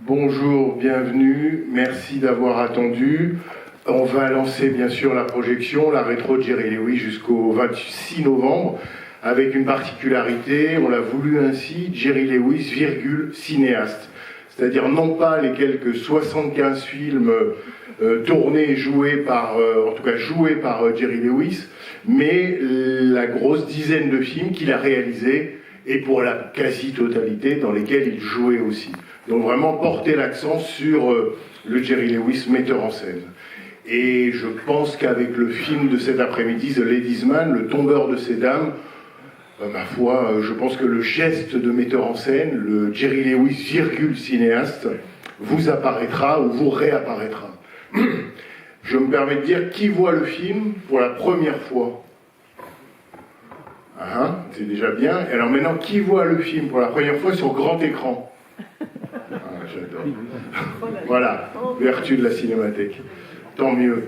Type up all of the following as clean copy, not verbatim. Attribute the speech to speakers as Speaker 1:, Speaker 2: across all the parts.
Speaker 1: Bonjour, bienvenue, merci d'avoir attendu. On va lancer bien sûr la projection, la rétro de Jerry Lewis jusqu'au 26 novembre, avec une particularité, on l'a voulu ainsi, Jerry Lewis, cinéaste. C'est-à-dire non pas les quelques 75 films tournés et joués par, en tout cas joués par Jerry Lewis, mais la grosse dizaine de films qu'il a réalisés, et pour la quasi-totalité dans lesquels il jouait aussi. Donc vraiment porter l'accent sur le Jerry Lewis metteur en scène. Et je pense qu'avec le film de cet après-midi, The Ladies Man, le tombeur de ces dames, ma foi, je pense que le geste de metteur en scène, le Jerry Lewis, cinéaste, vous apparaîtra ou vous réapparaîtra. Je me permets de dire, qui voit le film pour la première fois? C'est déjà bien. Et alors maintenant, qui voit le film pour la première fois sur grand écran? J'adore. Voilà, vertu de la cinémathèque. Tant mieux.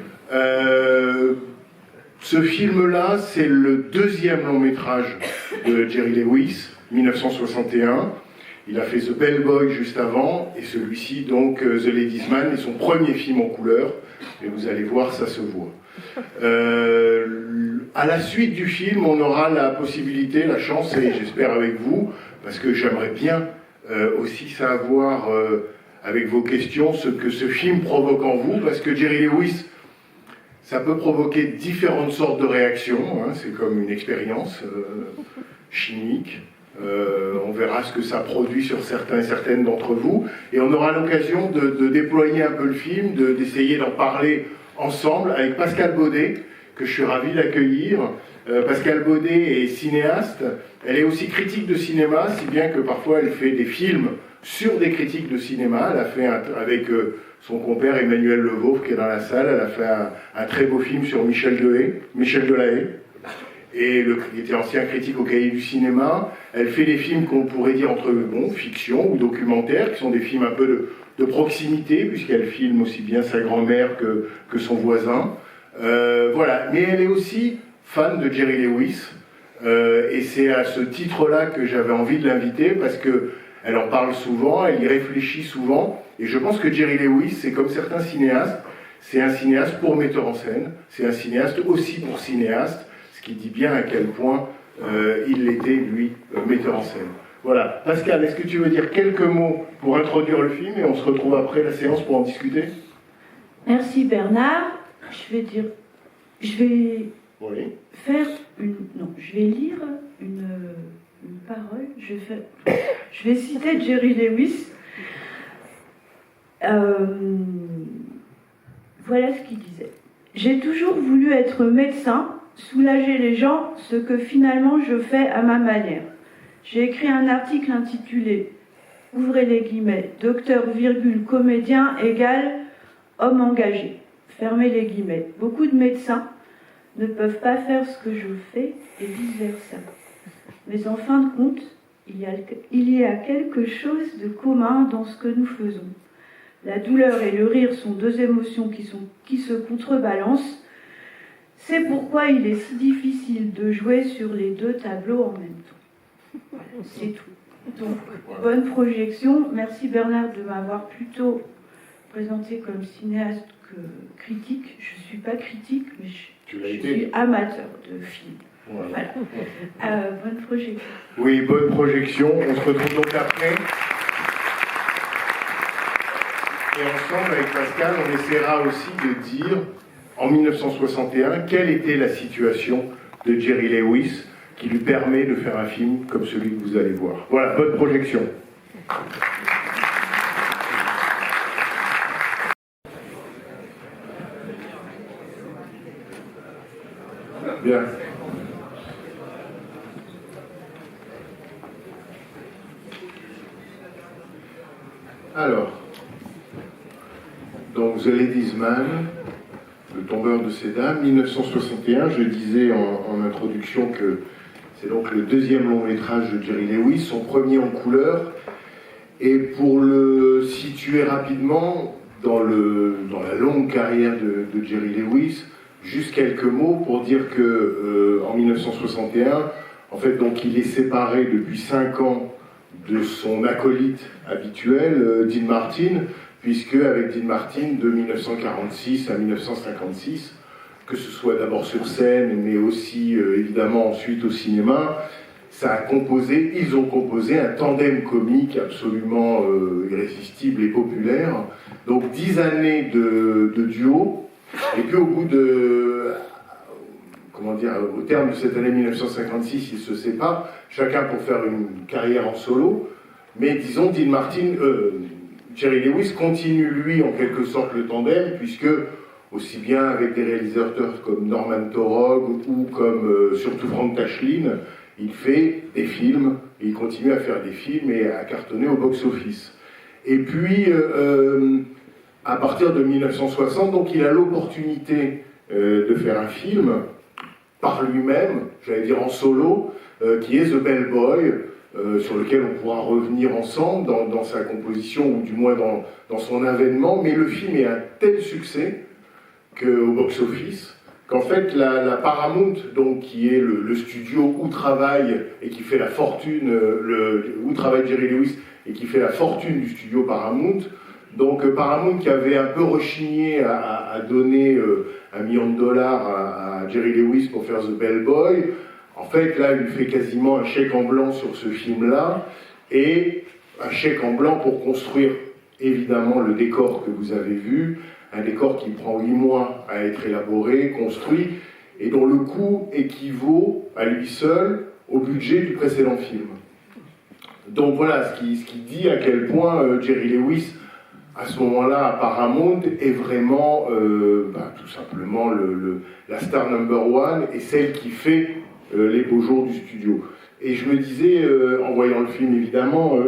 Speaker 1: Ce film-là, c'est le deuxième long métrage de Jerry Lewis, 1961. Il a fait The Bellboy juste avant, et celui-ci, donc, The Ladies Man, est son premier film en couleur. Et vous allez voir, ça se voit. À la suite du film, on aura la possibilité, la chance, et j'espère avec vous, parce que j'aimerais bien aussi savoir, avec vos questions, ce que ce film provoque en vous, parce que Jerry Lewis, ça peut provoquer différentes sortes de réactions, hein, c'est comme une expérience chimique. On verra ce que ça produit sur certains et certaines d'entre vous, et on aura l'occasion de déployer un peu le film, d'essayer d'en parler ensemble avec Pascale Baudet, que je suis ravi d'accueillir. Pascale Baudet est cinéaste, elle est aussi critique de cinéma, si bien que parfois elle fait des films sur des critiques de cinéma. Elle a fait avec son compère Emmanuel Levauve qui est dans la salle, elle a fait un très beau film sur Michel Delahaye, et qui était ancien critique au Cahier du cinéma. Elle fait des films qu'on pourrait dire entre fiction ou documentaire, qui sont des films un peu de proximité, puisqu'elle filme aussi bien sa grand-mère que son voisin. Voilà, mais elle est aussi fan de Jerry Lewis, et c'est à ce titre-là que j'avais envie de l'inviter, parce qu'elle en parle souvent, elle y réfléchit souvent, et je pense que Jerry Lewis, c'est comme certains cinéastes, c'est un cinéaste pour metteur en scène, c'est un cinéaste aussi pour cinéaste, ce qui dit bien à quel point il l'était, lui, metteur en scène. Voilà. Pascal, est-ce que tu veux dire quelques mots pour introduire le film, et on se retrouve après la séance pour en discuter?
Speaker 2: Merci Bernard. Je vais lire une parole. Je vais citer Jerry Lewis. Voilà ce qu'il disait. J'ai toujours voulu être médecin, soulager les gens, ce que finalement je fais à ma manière. J'ai écrit un article intitulé, ouvrez les guillemets, docteur, comédien égale homme engagé. Fermez les guillemets. Beaucoup de médecins ne peuvent pas faire ce que je fais et vice-versa. Mais en fin de compte, il y a quelque chose de commun dans ce que nous faisons. La douleur et le rire sont deux émotions qui se contrebalancent. C'est pourquoi il est si difficile de jouer sur les deux tableaux en même temps. Voilà, c'est tout. Donc, bonne projection. Merci Bernard de m'avoir plutôt présenté comme cinéaste que critique. Je ne suis pas critique, mais je suis amateur de films. Voilà. Bonne projection.
Speaker 1: Oui, bonne projection. On se retrouve donc après. Et ensemble, avec Pascal, on essaiera aussi de dire, en 1961, quelle était la situation de Jerry Lewis qui lui permet de faire un film comme celui que vous allez voir. Voilà, bonne projection. Bien. Alors, donc The Ladies Man, le tombeur de ces dames, 1961, je disais en introduction que c'est donc le deuxième long métrage de Jerry Lewis, son premier en couleur, et pour le situer rapidement dans la longue carrière de Jerry Lewis, juste quelques mots pour dire que en 1961, en fait, donc il est séparé depuis 5 ans de son acolyte habituel, Dean Martin, puisque avec Dean Martin, de 1946 à 1956, que ce soit d'abord sur scène, mais aussi évidemment ensuite au cinéma, ils ont composé un tandem comique absolument irrésistible et populaire. Donc 10 années de duo, et puis au terme de cette année 1956, ils se séparent, chacun pour faire une carrière en solo, mais disons, Dean Martin, Jerry Lewis continue lui en quelque sorte le tandem, puisque aussi bien avec des réalisateurs comme Norman Taurog ou comme surtout Frank Tashlin, il fait des films, et il continue à faire des films et à cartonner au box-office. Et puis, à partir de 1960, donc il a l'opportunité de faire un film par lui-même, j'allais dire en solo, qui est The Bellboy, sur lequel on pourra revenir ensemble dans sa composition, ou du moins dans son avènement, mais le film est un tel succès qu'au box-office, qu'en fait la Paramount, donc, qui est le studio où travaille et qui fait la fortune, où travaille Jerry Lewis et qui fait la fortune du studio Paramount, donc Paramount qui avait un peu rechigné à donner $1 million à Jerry Lewis pour faire The Bellboy, en fait là il lui fait quasiment un chèque en blanc sur ce film-là, et un chèque en blanc pour construire évidemment le décor que vous avez vu, un décor qui prend 8 mois à être élaboré, construit, et dont le coût équivaut à lui seul au budget du précédent film. Donc voilà, ce qui dit à quel point Jerry Lewis, à ce moment-là, à Paramount, est vraiment tout simplement la star number one, et celle qui fait les beaux jours du studio. Et je me disais, en voyant le film évidemment,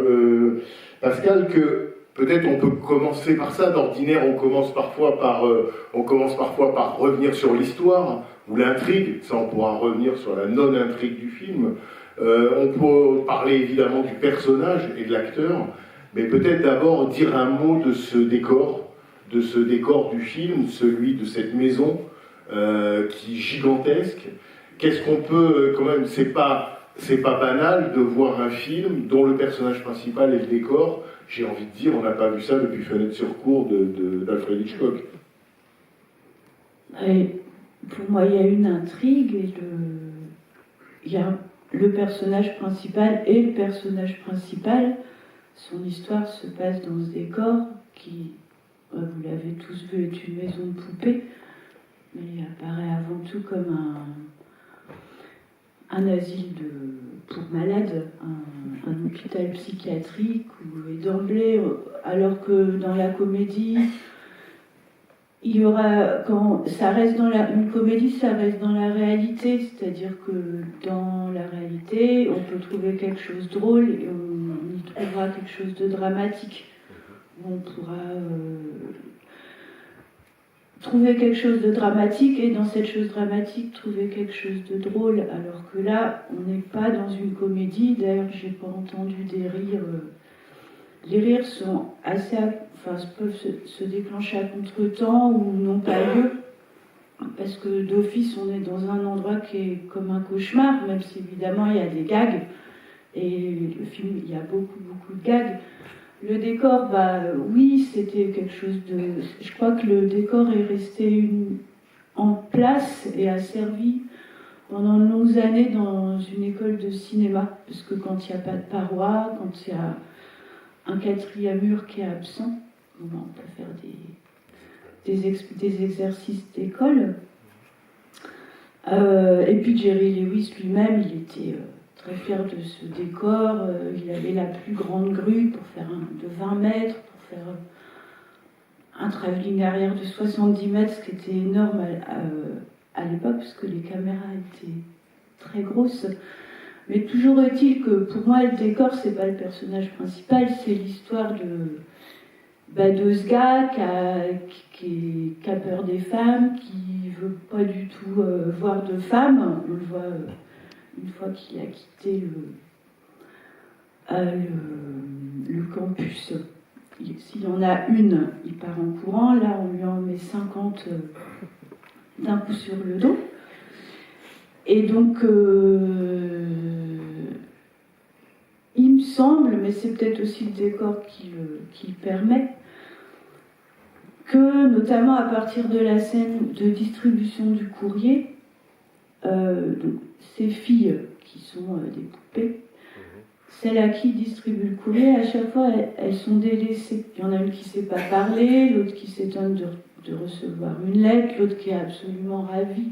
Speaker 1: Pascal, que peut-être on peut commencer par ça. D'ordinaire, on commence parfois par revenir sur l'histoire ou l'intrigue. Ça, on pourra revenir sur la non-intrigue du film. On peut parler évidemment du personnage et de l'acteur, mais peut-être d'abord dire un mot de ce décor du film, celui de cette maison qui est gigantesque. Qu'est-ce qu'on peut, quand même, c'est pas banal de voir un film dont le personnage principal est le décor. J'ai envie de dire, on n'a pas vu ça depuis Fenêtre sur cour d'Alfred Hitchcock.
Speaker 2: Pour moi, il y a une intrigue, et il y a le personnage principal, et le personnage principal, son histoire se passe dans ce décor qui, vous l'avez tous vu, est une maison de poupée, mais il apparaît avant tout comme un asile pour malades, un hôpital psychiatrique, et d'emblée, alors que dans la comédie, il y aura, quand ça reste une comédie, ça reste dans la réalité, c'est-à-dire que dans la réalité, on peut trouver quelque chose de drôle et on y trouvera quelque chose de dramatique. On pourra trouver quelque chose de dramatique et dans cette chose dramatique trouver quelque chose de drôle, alors que là on n'est pas dans une comédie. D'ailleurs j'ai pas entendu des rires, les rires sont peuvent se déclencher à contre-temps ou n'ont pas lieu, parce que d'office on est dans un endroit qui est comme un cauchemar, même si évidemment il y a des gags, et le film il y a beaucoup de gags. Le décor, oui, c'était quelque chose de... Je crois que le décor est resté en place et a servi pendant de longues années dans une école de cinéma. Parce que quand il n'y a pas de paroi, quand il y a un quatrième mur qui est absent, on peut faire des exercices d'école. Et puis Jerry Lewis lui-même, il était... très fier de ce décor. Il avait la plus grande grue pour faire de 20 mètres, pour faire un travelling arrière de 70 mètres, ce qui était énorme à l'époque, parce que les caméras étaient très grosses. Mais toujours est-il que pour moi, le décor, c'est pas le personnage principal, c'est l'histoire de ce gars qui a peur des femmes, qui veut pas du tout voir de femmes. On le voit une fois qu'il a quitté le campus. S'il y en a une, il part en courant. Là, on lui en met 50 d'un coup sur le dos. Et donc, il me semble, mais c'est peut-être aussi le décor qui le permet, que notamment à partir de la scène de distribution du courrier, donc, ces filles qui sont des poupées, celles à qui distribue le courrier, à chaque fois elles sont délaissées. Il y en a une qui ne sait pas parler, l'autre qui s'étonne de recevoir une lettre, l'autre qui est absolument ravie.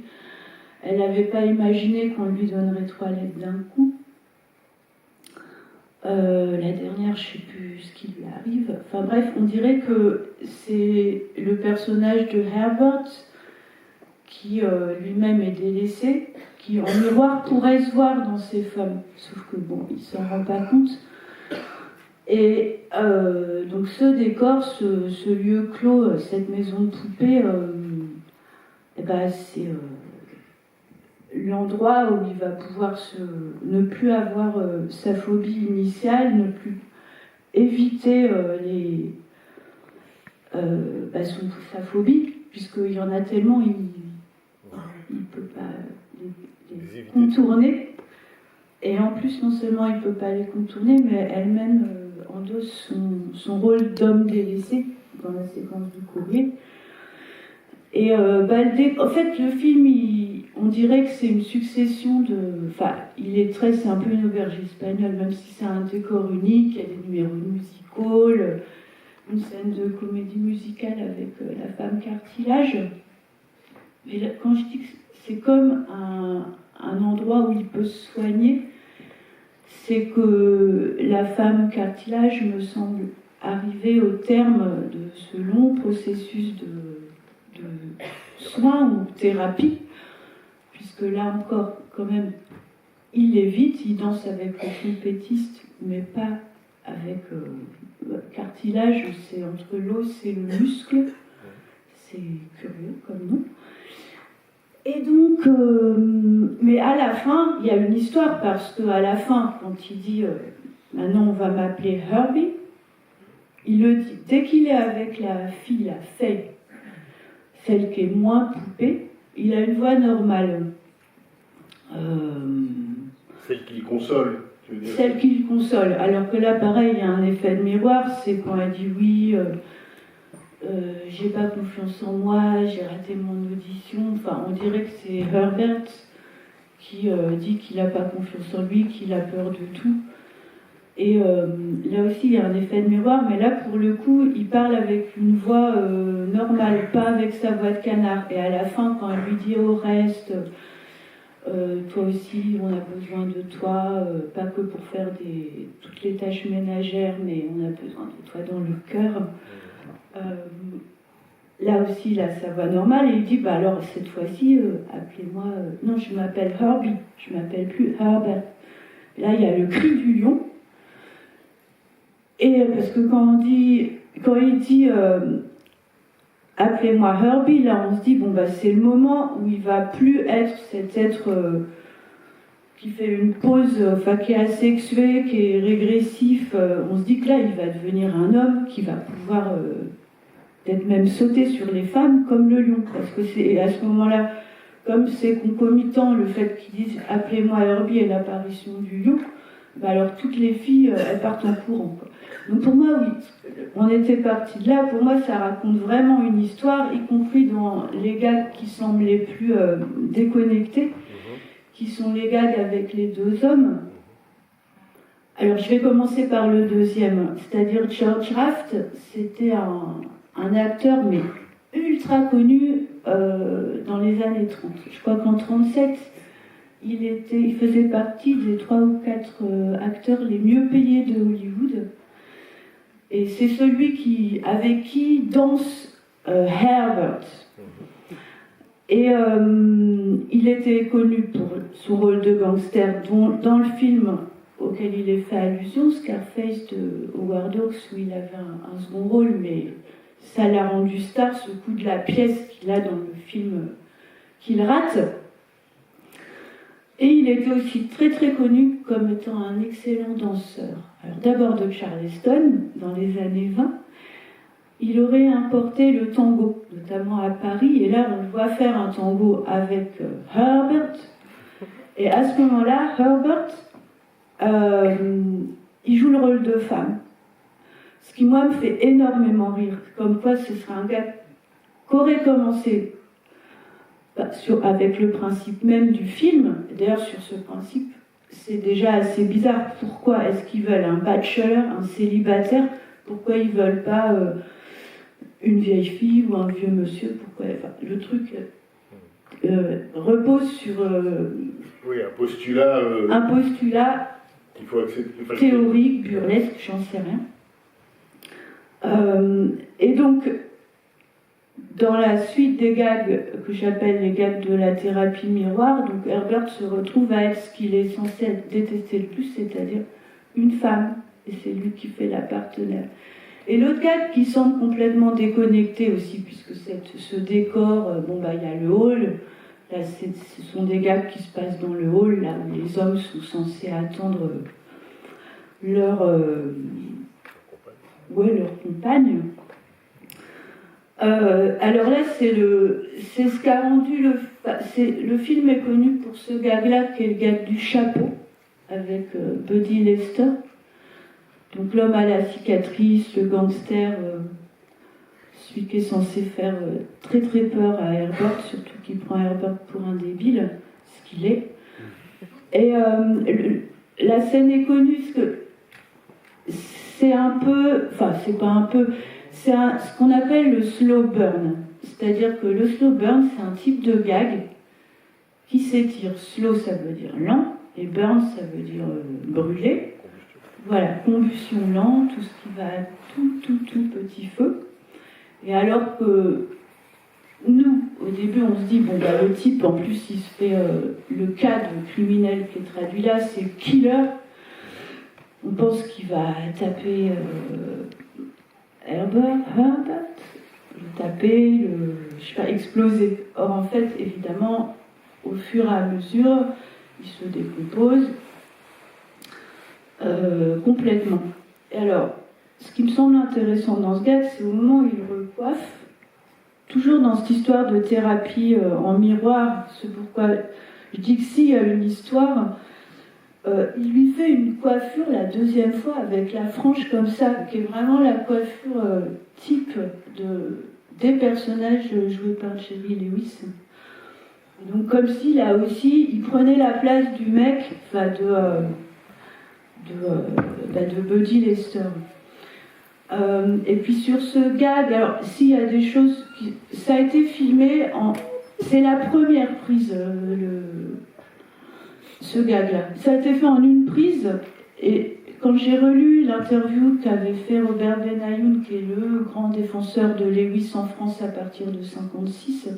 Speaker 2: Elle n'avait pas imaginé qu'on lui donnerait 3 lettres d'un coup. La dernière, je ne sais plus ce qui lui arrive. Enfin bref, on dirait que c'est le personnage de Herbert qui lui-même est délaissé, qui en miroir pourrait se voir dans ces femmes. Sauf que bon, il ne s'en rend pas compte. Et donc ce décor, ce lieu clos, cette maison de poupée, c'est l'endroit où il va pouvoir ne plus avoir sa phobie initiale, ne plus éviter sa phobie, puisqu'il y en a tellement, il ne peut pas les contourner. Et en plus, non seulement il ne peut pas les contourner, mais elle-même endosse son rôle d'homme délaissé dans la séquence du courrier. Et en fait, le film, on dirait que c'est une succession de... Enfin, c'est un peu une auberge espagnole, même si c'est un décor unique, il y a des numéros musicaux, une scène de comédie musicale avec la femme cartilage. Mais là, quand je dis que c'est comme un endroit où il peut se soigner, c'est que la femme cartilage me semble arriver au terme de ce long processus de soins ou thérapie, puisque là encore, quand même, il l'évite, il danse avec le trompettiste, mais pas avec cartilage, c'est entre l'os et le muscle. C'est curieux comme nom. Et donc, mais à la fin, il y a une histoire, parce qu'à la fin, quand il dit maintenant on va m'appeler Herbie, il le dit, dès qu'il est avec la fille, la Faye, celle qui est moins poupée, il a une voix normale.
Speaker 1: Celle qui le console, tu veux dire.
Speaker 2: Celle qui le console. Alors que là, pareil, il y a un effet de miroir, c'est quand elle dit oui, j'ai pas confiance en moi, j'ai raté mon audition. Enfin, on dirait que c'est Herbert qui dit qu'il n'a pas confiance en lui, qu'il a peur de tout. Et là aussi, il y a un effet de miroir, mais là, pour le coup, il parle avec une voix normale, pas avec sa voix de canard. Et à la fin, quand elle lui dit au reste, toi aussi, on a besoin de toi, pas que pour faire toutes les tâches ménagères, mais on a besoin de toi dans le cœur. Là aussi, il a sa voix normale, et il dit, alors cette fois-ci, appelez-moi... non, je m'appelle Herbie, je m'appelle plus Herbert. Là, il y a le cri du lion. Et parce que quand il dit appelez-moi Herbie, là on se dit bon c'est le moment où il va plus être cet être qui fait une pause, qui est asexué, qui est régressif. On se dit que là il va devenir un homme qui va pouvoir peut-être même sauter sur les femmes comme le lion, parce que c'est à ce moment-là, comme c'est concomitant le fait qu'ils disent appelez-moi Herbie et l'apparition du lion, alors toutes les filles elles partent en courant, quoi. Donc pour moi, oui, on était parti de là. Pour moi, ça raconte vraiment une histoire, y compris dans les gags qui semblent les plus déconnectés, qui sont les gags avec les deux hommes. Alors je vais commencer par le deuxième, c'est-à-dire George Raft. C'était un acteur, mais ultra connu dans les années 30. Je crois qu'en 1937, il faisait partie des 3 ou 4 acteurs les mieux payés de Hollywood. Et c'est celui avec qui danse Herbert. Et il était connu pour son rôle de gangster dans le film auquel il est fait allusion, Scarface de Howard Hawks, où il avait un second rôle, mais ça l'a rendu star, ce coup de la pièce qu'il a dans le film qu'il rate. Et il était aussi très très connu comme étant un excellent danseur. Alors d'abord de Charleston, dans les années 20, il aurait importé le tango, notamment à Paris, et là on le voit faire un tango avec Herbert. Et à ce moment-là, Herbert, il joue le rôle de femme. Ce qui, moi, me fait énormément rire. Comme quoi, ce serait un gars qui aurait commencé avec le principe même du film. D'ailleurs, sur ce principe, c'est déjà assez bizarre. Pourquoi est-ce qu'ils veulent un bachelor, un célibataire? Pourquoi ils veulent pas une vieille fille ou un vieux monsieur? Pourquoi le truc repose sur
Speaker 1: oui, un postulat
Speaker 2: qu'il faut accepter, théorique, burlesque, j'en sais rien. Et donc, dans la suite des gags que j'appelle les gags de la thérapie miroir, donc Herbert se retrouve à être ce qu'il est censé détester le plus, c'est-à-dire une femme, et c'est lui qui fait la partenaire. Et l'autre gag qui semble complètement déconnecté aussi, puisque ce décor, il y a le hall, là ce sont des gags qui se passent dans le hall, là où les hommes sont censés attendre leur compagne. Alors là, c'est ce qu'a rendu le film est connu pour ce gag-là, qui est le gag du chapeau, avec Buddy Lester. Donc l'homme à la cicatrice, le gangster, celui qui est censé faire très très peur à Herbert, surtout qu'il prend Herbert pour un débile, ce qu'il est. Et la scène est connue parce que c'est un peu, c'est pas un peu, c'est ce qu'on appelle le slow burn. C'est-à-dire que le slow burn, c'est un type de gag qui s'étire. Slow, ça veut dire lent, et burn, ça veut dire brûler. Voilà, combustion lente, tout ce qui va à tout petit feu. Et alors que nous, au début, on se dit, le type, en plus, il se fait le cas de criminel qui est traduit là, c'est killer. On pense qu'il va taper Herbert, le taper, exploser. Or, en fait, évidemment, au fur et à mesure, il se décompose complètement. Et alors, ce qui me semble intéressant dans ce gag, c'est au moment où il recoiffe, toujours dans cette histoire de thérapie en miroir, c'est pourquoi je dis que s'il y a une histoire, il lui fait une coiffure la deuxième fois avec la frange comme ça, qui est vraiment la coiffure type des personnages joués par Jerry Lewis. Donc comme si là aussi, il prenait la place du mec, de Buddy Lester. Et puis sur ce gag, alors s'il y a des choses ça a été filmé c'est la première prise, ce gag-là. Ça a été fait en une prise, et quand j'ai relu l'interview qu'avait fait Robert Benayoun, qui est le grand défenseur de Lewis en France à partir de 1956,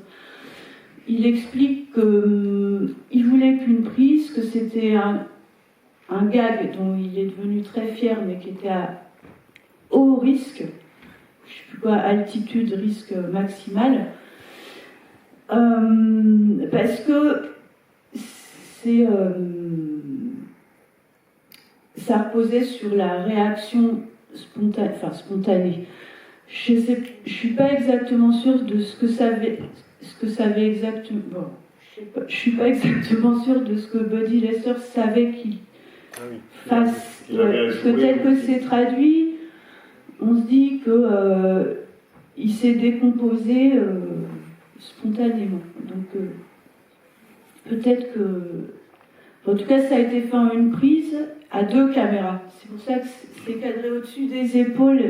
Speaker 2: il explique qu'il voulait qu'une prise, que c'était un gag dont il est devenu très fier, mais qui était à haut risque, je ne sais plus quoi, altitude, risque maximal, parce que ça reposait sur la réaction spontanée. Je ne suis pas exactement sûre de ce que ça avait exactement. Bon, je suis pas exactement sûre de ce que Buddy Lester savait qu'il fasse. Parce que tel que c'est traduit, on se dit que il s'est décomposé spontanément. Donc peut-être que, en tout cas, ça a été fait en une prise à 2 caméras. C'est pour ça que c'est cadré au-dessus des épaules,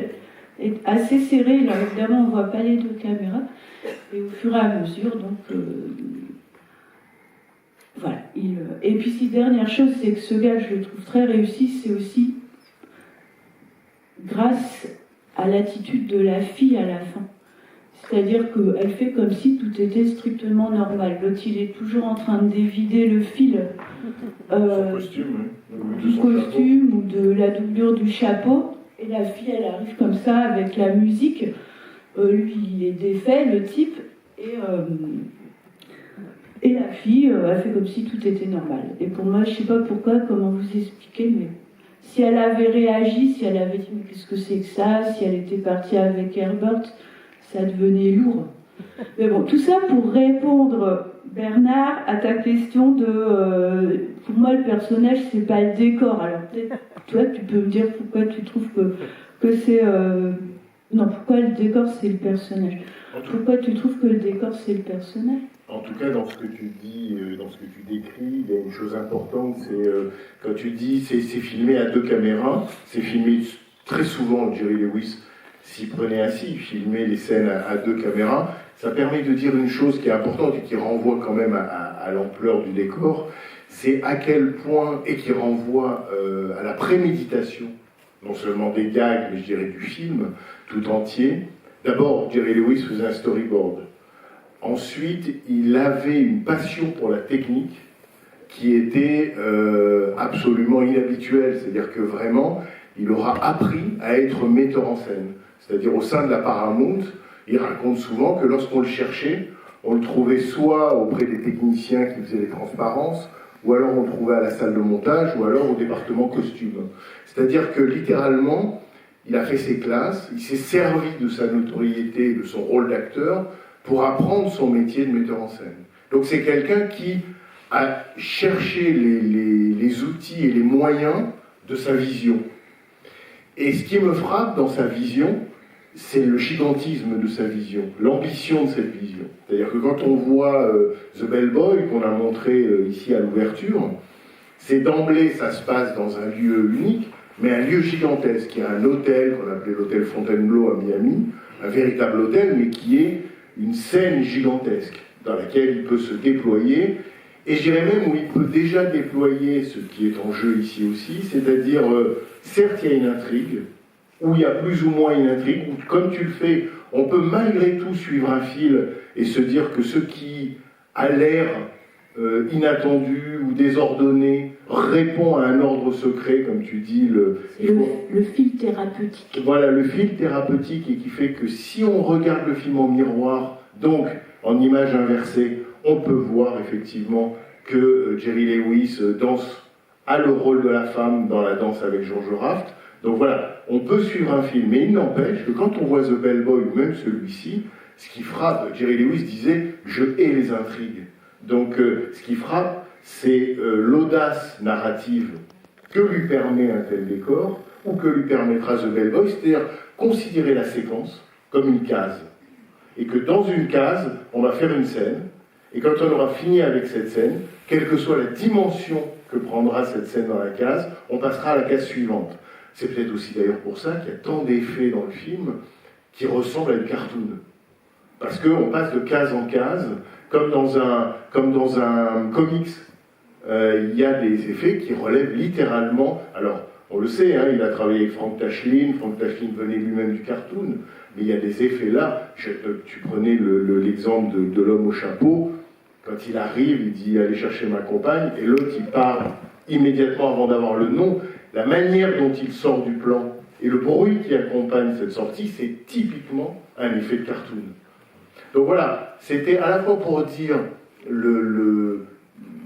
Speaker 2: est assez serré. Là, évidemment, on ne voit pas les 2 caméras. Et au fur et à mesure, donc, voilà. Et puis, si dernière chose, c'est que ce gars, je le trouve très réussi, c'est aussi grâce à l'attitude de la fille à la fin. C'est-à-dire qu'elle fait comme si tout était strictement normal. L'autre, il est toujours en train de dévider le fil du costume ou de la doublure du chapeau. Et la fille, elle arrive comme ça avec la musique. Lui, il est défait, le type. Et la fille, elle fait comme si tout était normal. Et pour moi, je ne sais pas pourquoi, comment vous expliquer, mais si elle avait réagi, si elle avait dit mais qu'est-ce que c'est que ça, si elle était partie avec Herbert, ça devenait lourd. Mais bon, tout ça pour répondre, Bernard, à ta question de... pour moi, le personnage, c'est pas le décor. Alors peut-être toi, tu peux me dire pourquoi tu trouves que c'est... Non, pourquoi le décor, c'est le personnage. Pourquoi tu trouves que le décor, c'est le personnage?
Speaker 1: En tout cas, dans ce que tu dis, dans ce que tu décris, il y a une chose importante, c'est quand tu dis c'est filmé à 2 caméras, c'est filmé très souvent, Jerry Lewis s'y prenait ainsi, il filmait les scènes à 2 caméras. Ça permet de dire une chose qui est importante et qui renvoie quand même à l'ampleur du décor, c'est à quel point, et qui renvoie à la préméditation, non seulement des gags, mais je dirais du film tout entier. D'abord, Jerry Lewis faisait un storyboard. Ensuite, il avait une passion pour la technique qui était absolument inhabituelle. C'est-à-dire que vraiment, il aura appris à être metteur en scène. C'est-à-dire au sein de la Paramount, il raconte souvent que lorsqu'on le cherchait, on le trouvait soit auprès des techniciens qui faisaient les transparences, ou alors on le trouvait à la salle de montage, ou alors au département costume. C'est-à-dire que littéralement, il a fait ses classes, il s'est servi de sa notoriété, de son rôle d'acteur, pour apprendre son métier de metteur en scène. Donc c'est quelqu'un qui a cherché les outils et les moyens de sa vision. Et ce qui me frappe dans sa vision, c'est le gigantisme de sa vision, l'ambition de cette vision. C'est-à-dire que quand on voit The Bellboy, qu'on a montré ici à l'ouverture, c'est d'emblée, ça se passe dans un lieu unique, mais un lieu gigantesque. Il y a un hôtel qu'on appelait l'hôtel Fontainebleau à Miami, un véritable hôtel, mais qui est une scène gigantesque dans laquelle il peut se déployer, et je dirais même où il peut déjà déployer ce qui est en jeu ici aussi, c'est-à-dire, certes il y a une intrigue, où il y a plus ou moins une intrigue, où comme tu le fais, on peut malgré tout suivre un fil et se dire que ce qui a l'air inattendu ou désordonné répond à un ordre secret, comme tu dis,
Speaker 2: le fil thérapeutique.
Speaker 1: Voilà, le fil thérapeutique, et qui fait que si on regarde le film en miroir, donc en image inversée, on peut voir effectivement que Jerry Lewis a le rôle de la femme dans la danse avec George Raft. Donc voilà, on peut suivre un film, mais il n'empêche que quand on voit The Bellboy, ou même celui-ci, ce qui frappe, Jerry Lewis disait « je hais les intrigues ». Donc ce qui frappe, c'est l'audace narrative que lui permet un tel décor, ou que lui permettra The Bellboy, c'est-à-dire considérer la séquence comme une case. Et que dans une case, on va faire une scène, et quand on aura fini avec cette scène, quelle que soit la dimension que prendra cette scène dans la case, on passera à la case suivante. C'est peut-être aussi d'ailleurs pour ça qu'il y a tant d'effets dans le film qui ressemblent à une cartoon. Parce qu'on passe de case en case, comme dans un comics. Il y a des effets qui relèvent littéralement... Alors, on le sait, hein, il a travaillé avec Frank Tashlin venait lui-même du cartoon, mais il y a des effets là. Tu prenais l'exemple de l'homme au chapeau, quand il arrive, il dit « allez chercher ma compagne », et l'autre, il part immédiatement avant d'avoir le nom. La manière dont il sort du plan et le bruit qui accompagne cette sortie, c'est typiquement un effet de cartoon. Donc voilà, c'était à la fois pour dire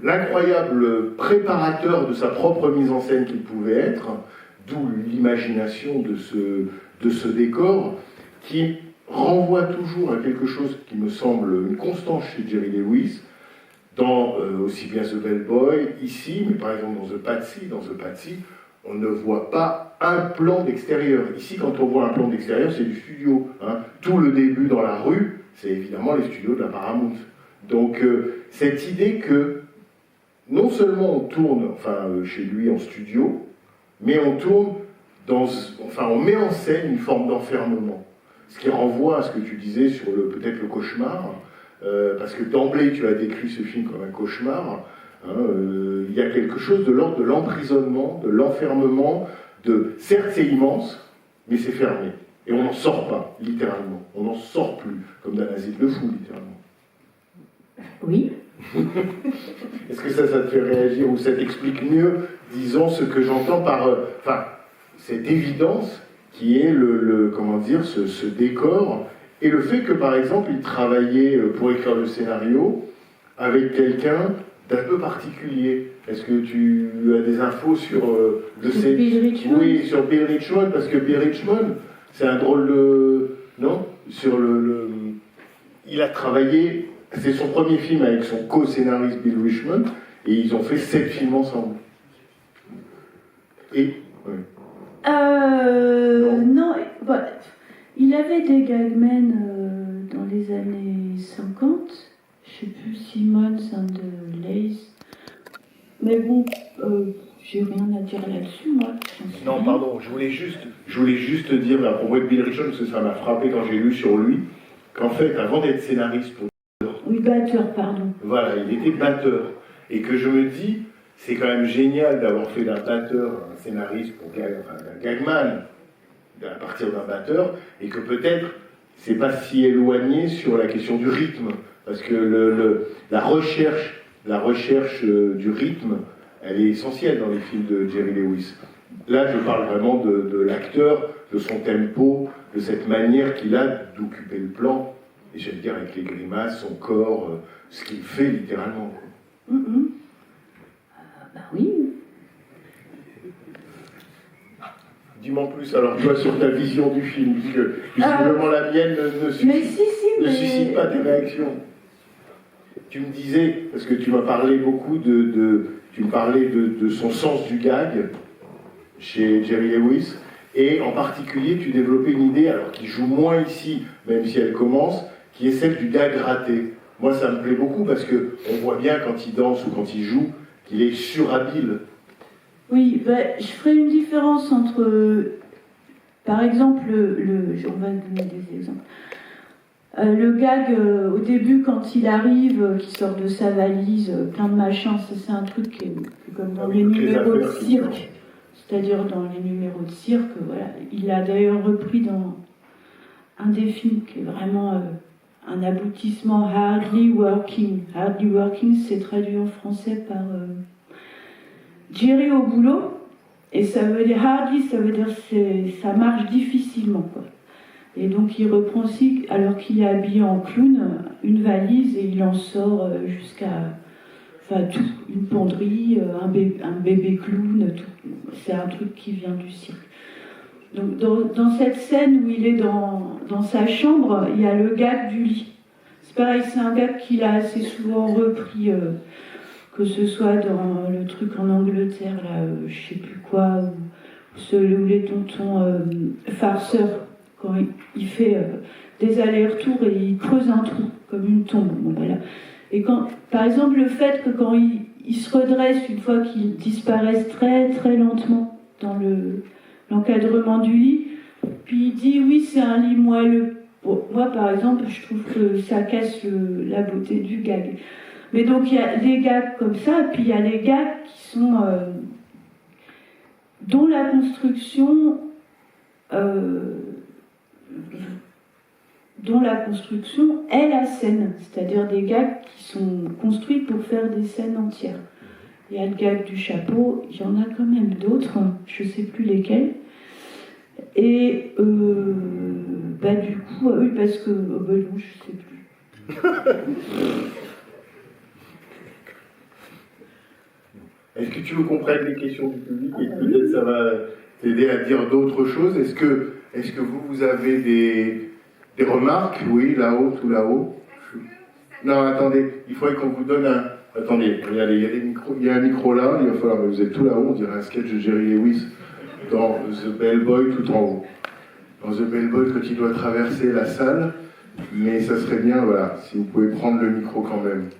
Speaker 1: l'incroyable préparateur de sa propre mise en scène qu'il pouvait être, d'où l'imagination de ce décor, qui renvoie toujours à quelque chose qui me semble une constante chez Jerry Lewis, dans aussi bien The Bellboy, ici, mais par exemple dans The Patsy, on ne voit pas un plan d'extérieur. Ici, quand on voit un plan d'extérieur, c'est du studio. Hein. Tout le début dans la rue, c'est évidemment les studios de la Paramount. Donc, cette idée que non seulement on tourne, chez lui en studio, mais on tourne on met en scène une forme d'enfermement. Ce qui renvoie à ce que tu disais sur peut-être le cauchemar, parce que d'emblée tu as décrit ce film comme un cauchemar. Il y a quelque chose de l'ordre de l'emprisonnement, de l'enfermement, certes c'est immense, mais c'est fermé. Et on n'en sort pas, littéralement. On n'en sort plus, comme d'un asile de fous, littéralement.
Speaker 2: Oui.
Speaker 1: Est-ce que ça te fait réagir, ou ça t'explique mieux, disons, ce que j'entends par... cette évidence qui est ce décor, et le fait que, par exemple, il travaillait pour écrire le scénario avec quelqu'un d'un peu particulier. Est-ce que tu as des infos sur
Speaker 2: Bill Richmond?
Speaker 1: Oui, sur Bill Richmond, parce que Bill Richmond, c'est un drôle de... Non? Il a travaillé... C'est son premier film avec son co-scénariste Bill Richmond, et ils ont fait 7 films ensemble. Et Oui.
Speaker 2: Non, bah, il avait des gagmen dans les années 50. Je sais plus, Simmons and Lace. Mais bon, j'ai rien à dire là-dessus, moi.
Speaker 1: Non, pardon, je voulais juste dire à propos de Bill Richon, parce que ça m'a frappé quand j'ai lu sur lui, qu'en fait, avant d'être scénariste pour...
Speaker 2: Oui, batteur, pardon.
Speaker 1: Voilà, il était batteur. Et que je me dis, c'est quand même génial d'avoir fait d'un batteur un scénariste pour d'un gagman, à partir d'un batteur, et que peut-être c'est pas si éloigné sur la question du rythme, parce que la recherche du rythme, elle est essentielle dans les films de Jerry Lewis. Là, je parle vraiment de l'acteur, de son tempo, de cette manière qu'il a d'occuper le plan, et j'aime dire avec les grimaces, son corps, ce qu'il fait littéralement.
Speaker 2: Bah oui.
Speaker 1: Dis-moi plus, alors toi, sur ta vision du film, puisque visiblement la mienne ne suscite pas des réactions. Tu me disais, parce que tu m'as parlé beaucoup tu me parlais de son sens du gag chez Jerry Lewis, et en particulier, tu développais une idée, alors qui joue moins ici, même si elle commence, qui est celle du gag raté. Moi, ça me plaît beaucoup parce qu'on voit bien quand il danse ou quand il joue qu'il est surhabile.
Speaker 2: Oui, bah, je ferai une différence entre, par exemple, on va donner des exemples. Le gag, au début, quand il arrive, qui sort de sa valise, plein de machins, ça c'est un truc qui est comme dans les numéros de cirque. C'est-à-dire dans les numéros de cirque, voilà. Il l'a d'ailleurs repris dans un des films qui est vraiment un aboutissement, Hardly Working. Hardly Working, c'est traduit en français par Jerry au boulot. Et ça veut dire hardly, ça veut dire ça marche difficilement, quoi. Et donc il reprend aussi, alors qu'il est habillé en clown, une valise et il en sort jusqu'à, enfin tout, une penderie, un bébé clown, tout. C'est un truc qui vient du cirque. Donc dans cette scène où il est dans sa chambre, il y a le gag du lit. C'est pareil, c'est un gag qu'il a assez souvent repris, que ce soit dans le truc en Angleterre, là, je sais plus quoi, ou celui où les tontons farceurs, quand il fait des allers-retours et il creuse un trou, comme une tombe. Bon, voilà. Et quand, par exemple, le fait que quand il se redresse, une fois qu'il disparaisse très très lentement dans l'encadrement du lit, puis il dit oui, c'est un lit moelleux. Bon, moi, par exemple, je trouve que ça casse la beauté du gag. Mais donc, il y a des gags comme ça, et puis il y a les gags qui sont... dont la construction est la scène, c'est-à-dire des gags qui sont construits pour faire des scènes entières. Il y a le gag du chapeau, il y en a quand même d'autres, je ne sais plus lesquels. Et bah du coup, oui, parce que bah non, je ne sais plus.
Speaker 1: Est-ce que tu veux qu'on prenne les questions du public et peut-être ça va t'aider à dire d'autres choses? Est-ce que vous avez des remarques? Oui, là-haut, tout là-haut. Non, attendez, il faudrait qu'on vous donne un... Attendez, regardez, il y a un micro là, il va falloir... Vous êtes tout là-haut, on dirait un sketch de Jerry Lewis dans The Bellboy tout en haut. Dans The Bellboy, quand il doit traverser la salle, mais ça serait bien, voilà, si vous pouvez prendre le micro quand même.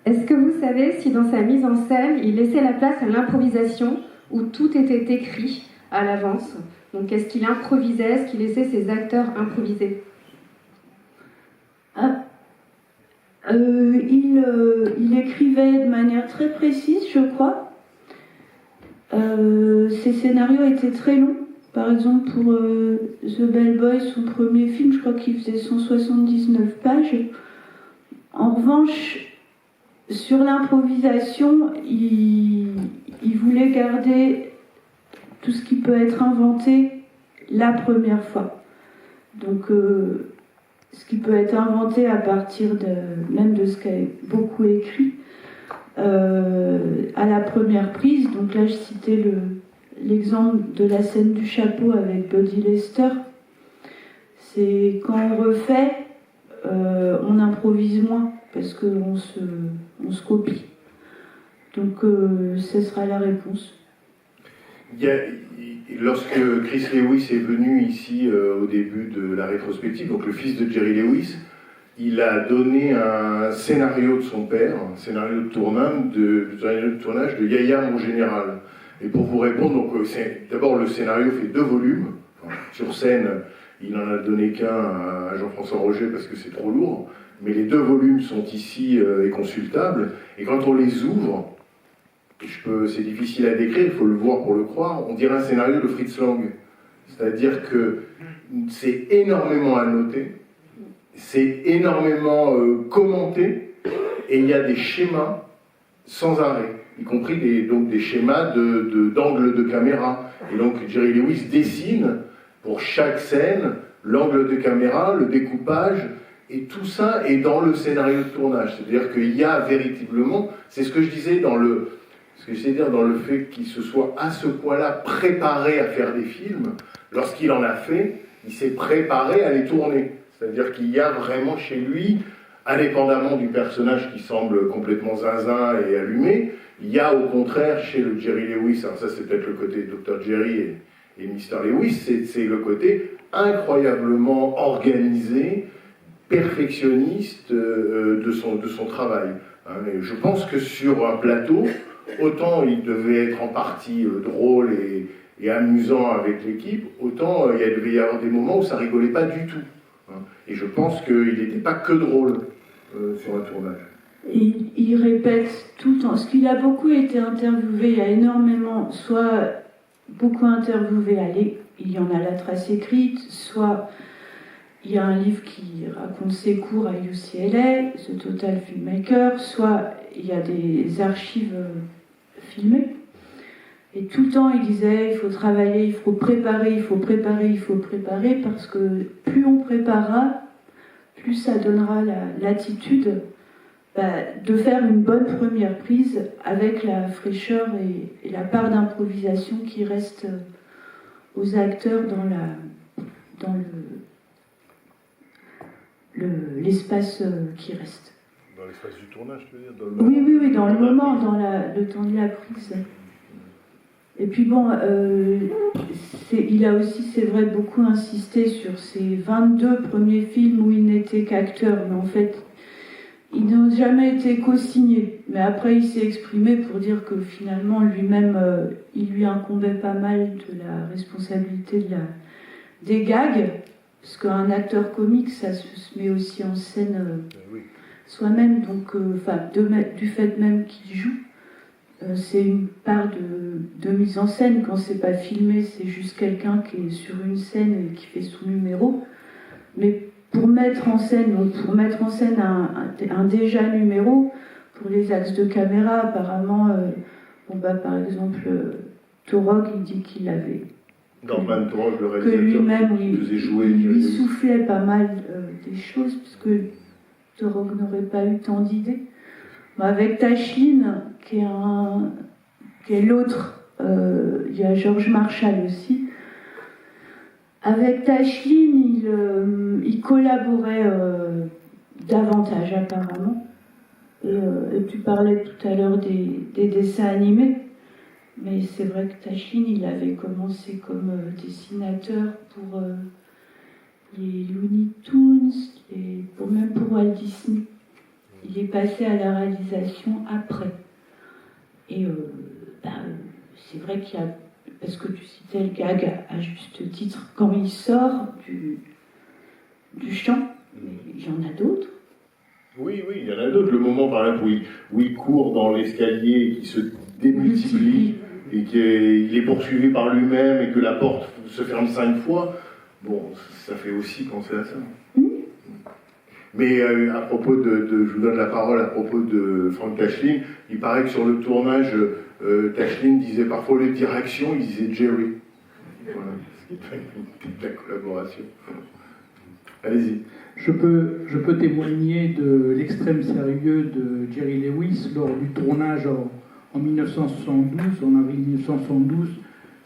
Speaker 3: Est-ce que vous savez si dans sa mise en scène, il laissait la place à l'improvisation, où tout était écrit à l'avance? Donc est-ce qu'il improvisait, est-ce qu'il laissait ses acteurs improviser?
Speaker 2: Il écrivait de manière très précise, je crois. Ses scénarios étaient très longs. Par exemple, pour The Bellboy, son premier film, je crois qu'il faisait 179 pages. En revanche, sur l'improvisation, il voulait garder tout ce qui peut être inventé la première fois. Donc, ce qui peut être inventé à partir même de ce qu'a beaucoup écrit à la première prise. Donc là, je citais l'exemple de la scène du chapeau avec Buddy Lester. c'est quand on refait, on improvise moins, parce qu'on se copie. Donc, ce sera la réponse.
Speaker 1: Lorsque Chris Lewis est venu ici au début de la rétrospective, donc le fils de Jerry Lewis, il a donné un scénario de son père, un scénario de tournage de Yaya mon général. Et pour vous répondre, donc d'abord le scénario fait 2 volumes. Enfin, sur scène, il n'en a donné qu'un à Jean-François Roger parce que c'est trop lourd. Mais les 2 volumes sont ici et consultables. Et quand on les ouvre, c'est difficile à décrire, il faut le voir pour le croire, on dirait un scénario de Fritz Lang. C'est-à-dire que c'est énormément annoté, c'est énormément commenté, et il y a des schémas sans arrêt, y compris des schémas d'angle de caméra. Et donc Jerry Lewis dessine pour chaque scène l'angle de caméra, le découpage, et tout ça est dans le scénario de tournage. C'est-à-dire qu'il y a véritablement, c'est ce que je disais dans le fait qu'il se soit à ce point-là préparé à faire des films, lorsqu'il en a fait, il s'est préparé à les tourner. C'est-à-dire qu'il y a vraiment chez lui, indépendamment du personnage qui semble complètement zinzin et allumé, il y a au contraire chez le Jerry Lewis, alors ça c'est peut-être le côté Dr. Jerry et Mr. Lewis, c'est le côté incroyablement organisé, perfectionniste de son travail. Et je pense que sur un plateau, autant il devait être en partie drôle et amusant avec l'équipe, autant il devait y avoir des moments où ça rigolait pas du tout. Et je pense qu'il n'était pas que drôle sur un tournage.
Speaker 2: Il répète tout le temps, parce qu'il a beaucoup été interviewé, il y a énormément, soit beaucoup interviewé, il y en a la trace écrite, soit il y a un livre qui raconte ses cours à UCLA, The Total Filmmaker, soit il y a des archives filmées. Et tout le temps, il disait, il faut travailler, il faut préparer, il faut préparer, il faut préparer, parce que plus on préparera, plus ça donnera l'attitude de faire une bonne première prise avec la fraîcheur et la part d'improvisation qui reste aux acteurs dans l'espace qui reste.
Speaker 1: Dans l'espace du tournage, tu veux dire
Speaker 2: Oui, dans le moment, dans le temps de la prise. Et puis bon, il a aussi, c'est vrai, beaucoup insisté sur ses 22 premiers films où il n'était qu'acteur, mais en fait, ils n'ont jamais été co-signés. Mais après, il s'est exprimé pour dire que finalement, lui-même, il lui incombait pas mal de la responsabilité des gags, parce qu'un acteur comique, ça se met aussi en scène soi-même, donc du fait même qu'il joue. C'est une part de mise en scène. Quand c'est pas filmé, c'est juste quelqu'un qui est sur une scène et qui fait son numéro. Mais pour mettre en scène un déjà numéro, pour les axes de caméra, apparemment, par exemple, Torog, il dit qu'il avait...
Speaker 1: Norman Torog, le
Speaker 2: réalisateur, que lui-même, il lui
Speaker 1: soufflait
Speaker 2: soufflait pas mal des choses, parce que Torog n'aurait pas eu tant d'idées. Avec Tashlin, qui est l'autre, il y a George Marshall aussi. Avec Tashlin, il collaborait davantage apparemment. Et tu parlais tout à l'heure des dessins animés, mais c'est vrai que Tashlin, il avait commencé comme dessinateur pour les Looney Tunes, même pour Walt Disney. Il est passé à la réalisation après. Et c'est vrai qu'il y a, parce que tu citais le gag à juste titre, quand il sort du champ, il y en a d'autres.
Speaker 1: Oui, il y en a d'autres. Le moment, par exemple, où il court dans l'escalier et qui se démultiplie et qu'il est poursuivi par lui-même et que la porte se ferme 5 fois, bon, ça fait aussi penser à ça. Mais à propos je vous donne la parole à propos de Frank Tashlin, il paraît que sur le tournage, Tashlin disait parfois les directions, il disait Jerry. Voilà, ce qui est la collaboration. Allez-y.
Speaker 4: Je peux témoigner de l'extrême sérieux de Jerry Lewis lors du tournage en 1972, en avril 1972,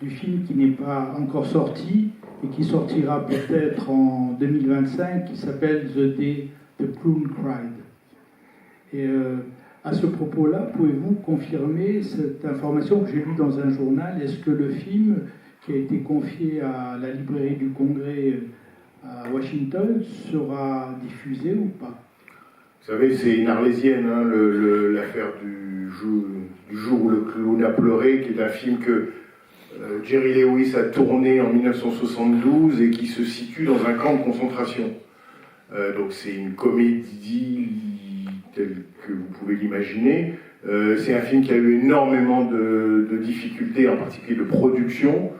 Speaker 4: du film qui n'est pas encore sorti et qui sortira peut-être en 2025, qui s'appelle The Day the Clown Cried. Et à ce propos-là, pouvez-vous confirmer cette information que j'ai lue dans un journal? Est-ce que le film, qui a été confié à la librairie du Congrès à Washington, sera diffusé ou pas?
Speaker 1: Vous savez, c'est une arlésienne, hein, l'affaire du jour où le clown a pleuré, qui est un film que Jerry Lewis a tourné en 1972 et qui se situe dans un camp de concentration. Donc c'est une comédie telle que vous pouvez l'imaginer. C'est un film qui a eu énormément de difficultés, en particulier de production.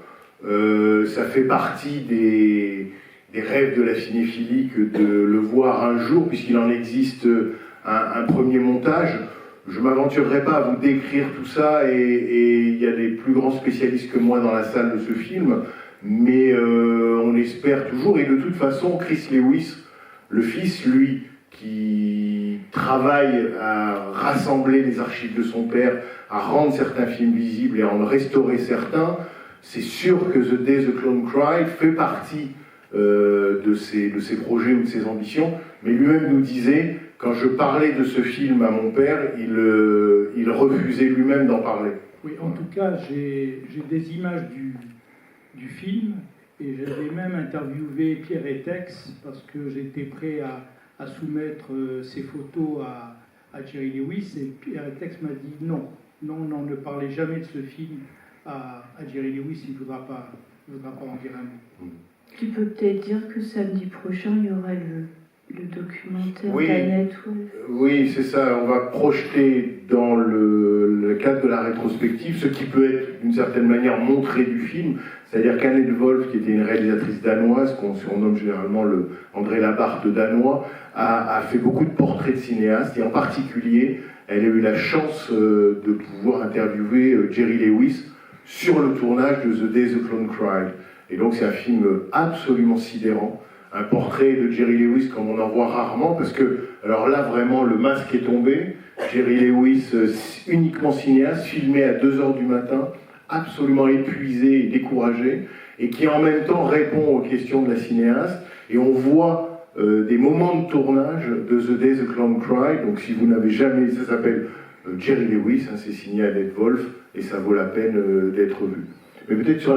Speaker 1: Ça fait partie des rêves de la cinéphilie que de le voir un jour, puisqu'il en existe un premier montage. Je ne m'aventurerai pas à vous décrire tout ça, et il y a des plus grands spécialistes que moi dans la salle de ce film, mais on espère toujours, et de toute façon, Chris Lewis, le fils, lui, qui travaille à rassembler les archives de son père, à rendre certains films visibles et à en restaurer certains, c'est sûr que The Day the Clown Cried fait partie de ses projets ou de ses ambitions, mais lui-même nous disait, quand je parlais de ce film à mon père, il refusait lui-même d'en parler.
Speaker 4: Oui, en tout cas, j'ai des images du film, et j'avais même interviewé Pierre Etex, parce que j'étais prêt à soumettre ces photos à Jerry Lewis, et Pierre Etex m'a dit non, ne parlez jamais de ce film à Jerry Lewis, il ne voudra pas en dire un mot.
Speaker 2: Tu peux peut-être dire que samedi prochain, il y aura le documentaire
Speaker 1: Oui,
Speaker 2: d'Annette Wolf.
Speaker 1: Oui, c'est ça. On va projeter dans le cadre de la rétrospective ce qui peut être d'une certaine manière montré du film. C'est-à-dire qu'Annette Wolf, qui était une réalisatrice danoise, qu'on surnomme généralement le André Labarthe danois, a fait beaucoup de portraits de cinéastes, et en particulier, elle a eu la chance de pouvoir interviewer Jerry Lewis sur le tournage de The Day the Clown Cried. Et donc c'est un film absolument sidérant, un portrait de Jerry Lewis comme on en voit rarement, parce que, alors là vraiment le masque est tombé, Jerry Lewis uniquement cinéaste, filmé à 2h du matin, absolument épuisé et découragé, et qui en même temps répond aux questions de la cinéaste, et on voit des moments de tournage de The Day the Clown Cried. Donc si vous n'avez jamais, ça s'appelle Jerry Lewis, hein, c'est signé Annette Wolf, et ça vaut la peine d'être vu. Mais peut-être sur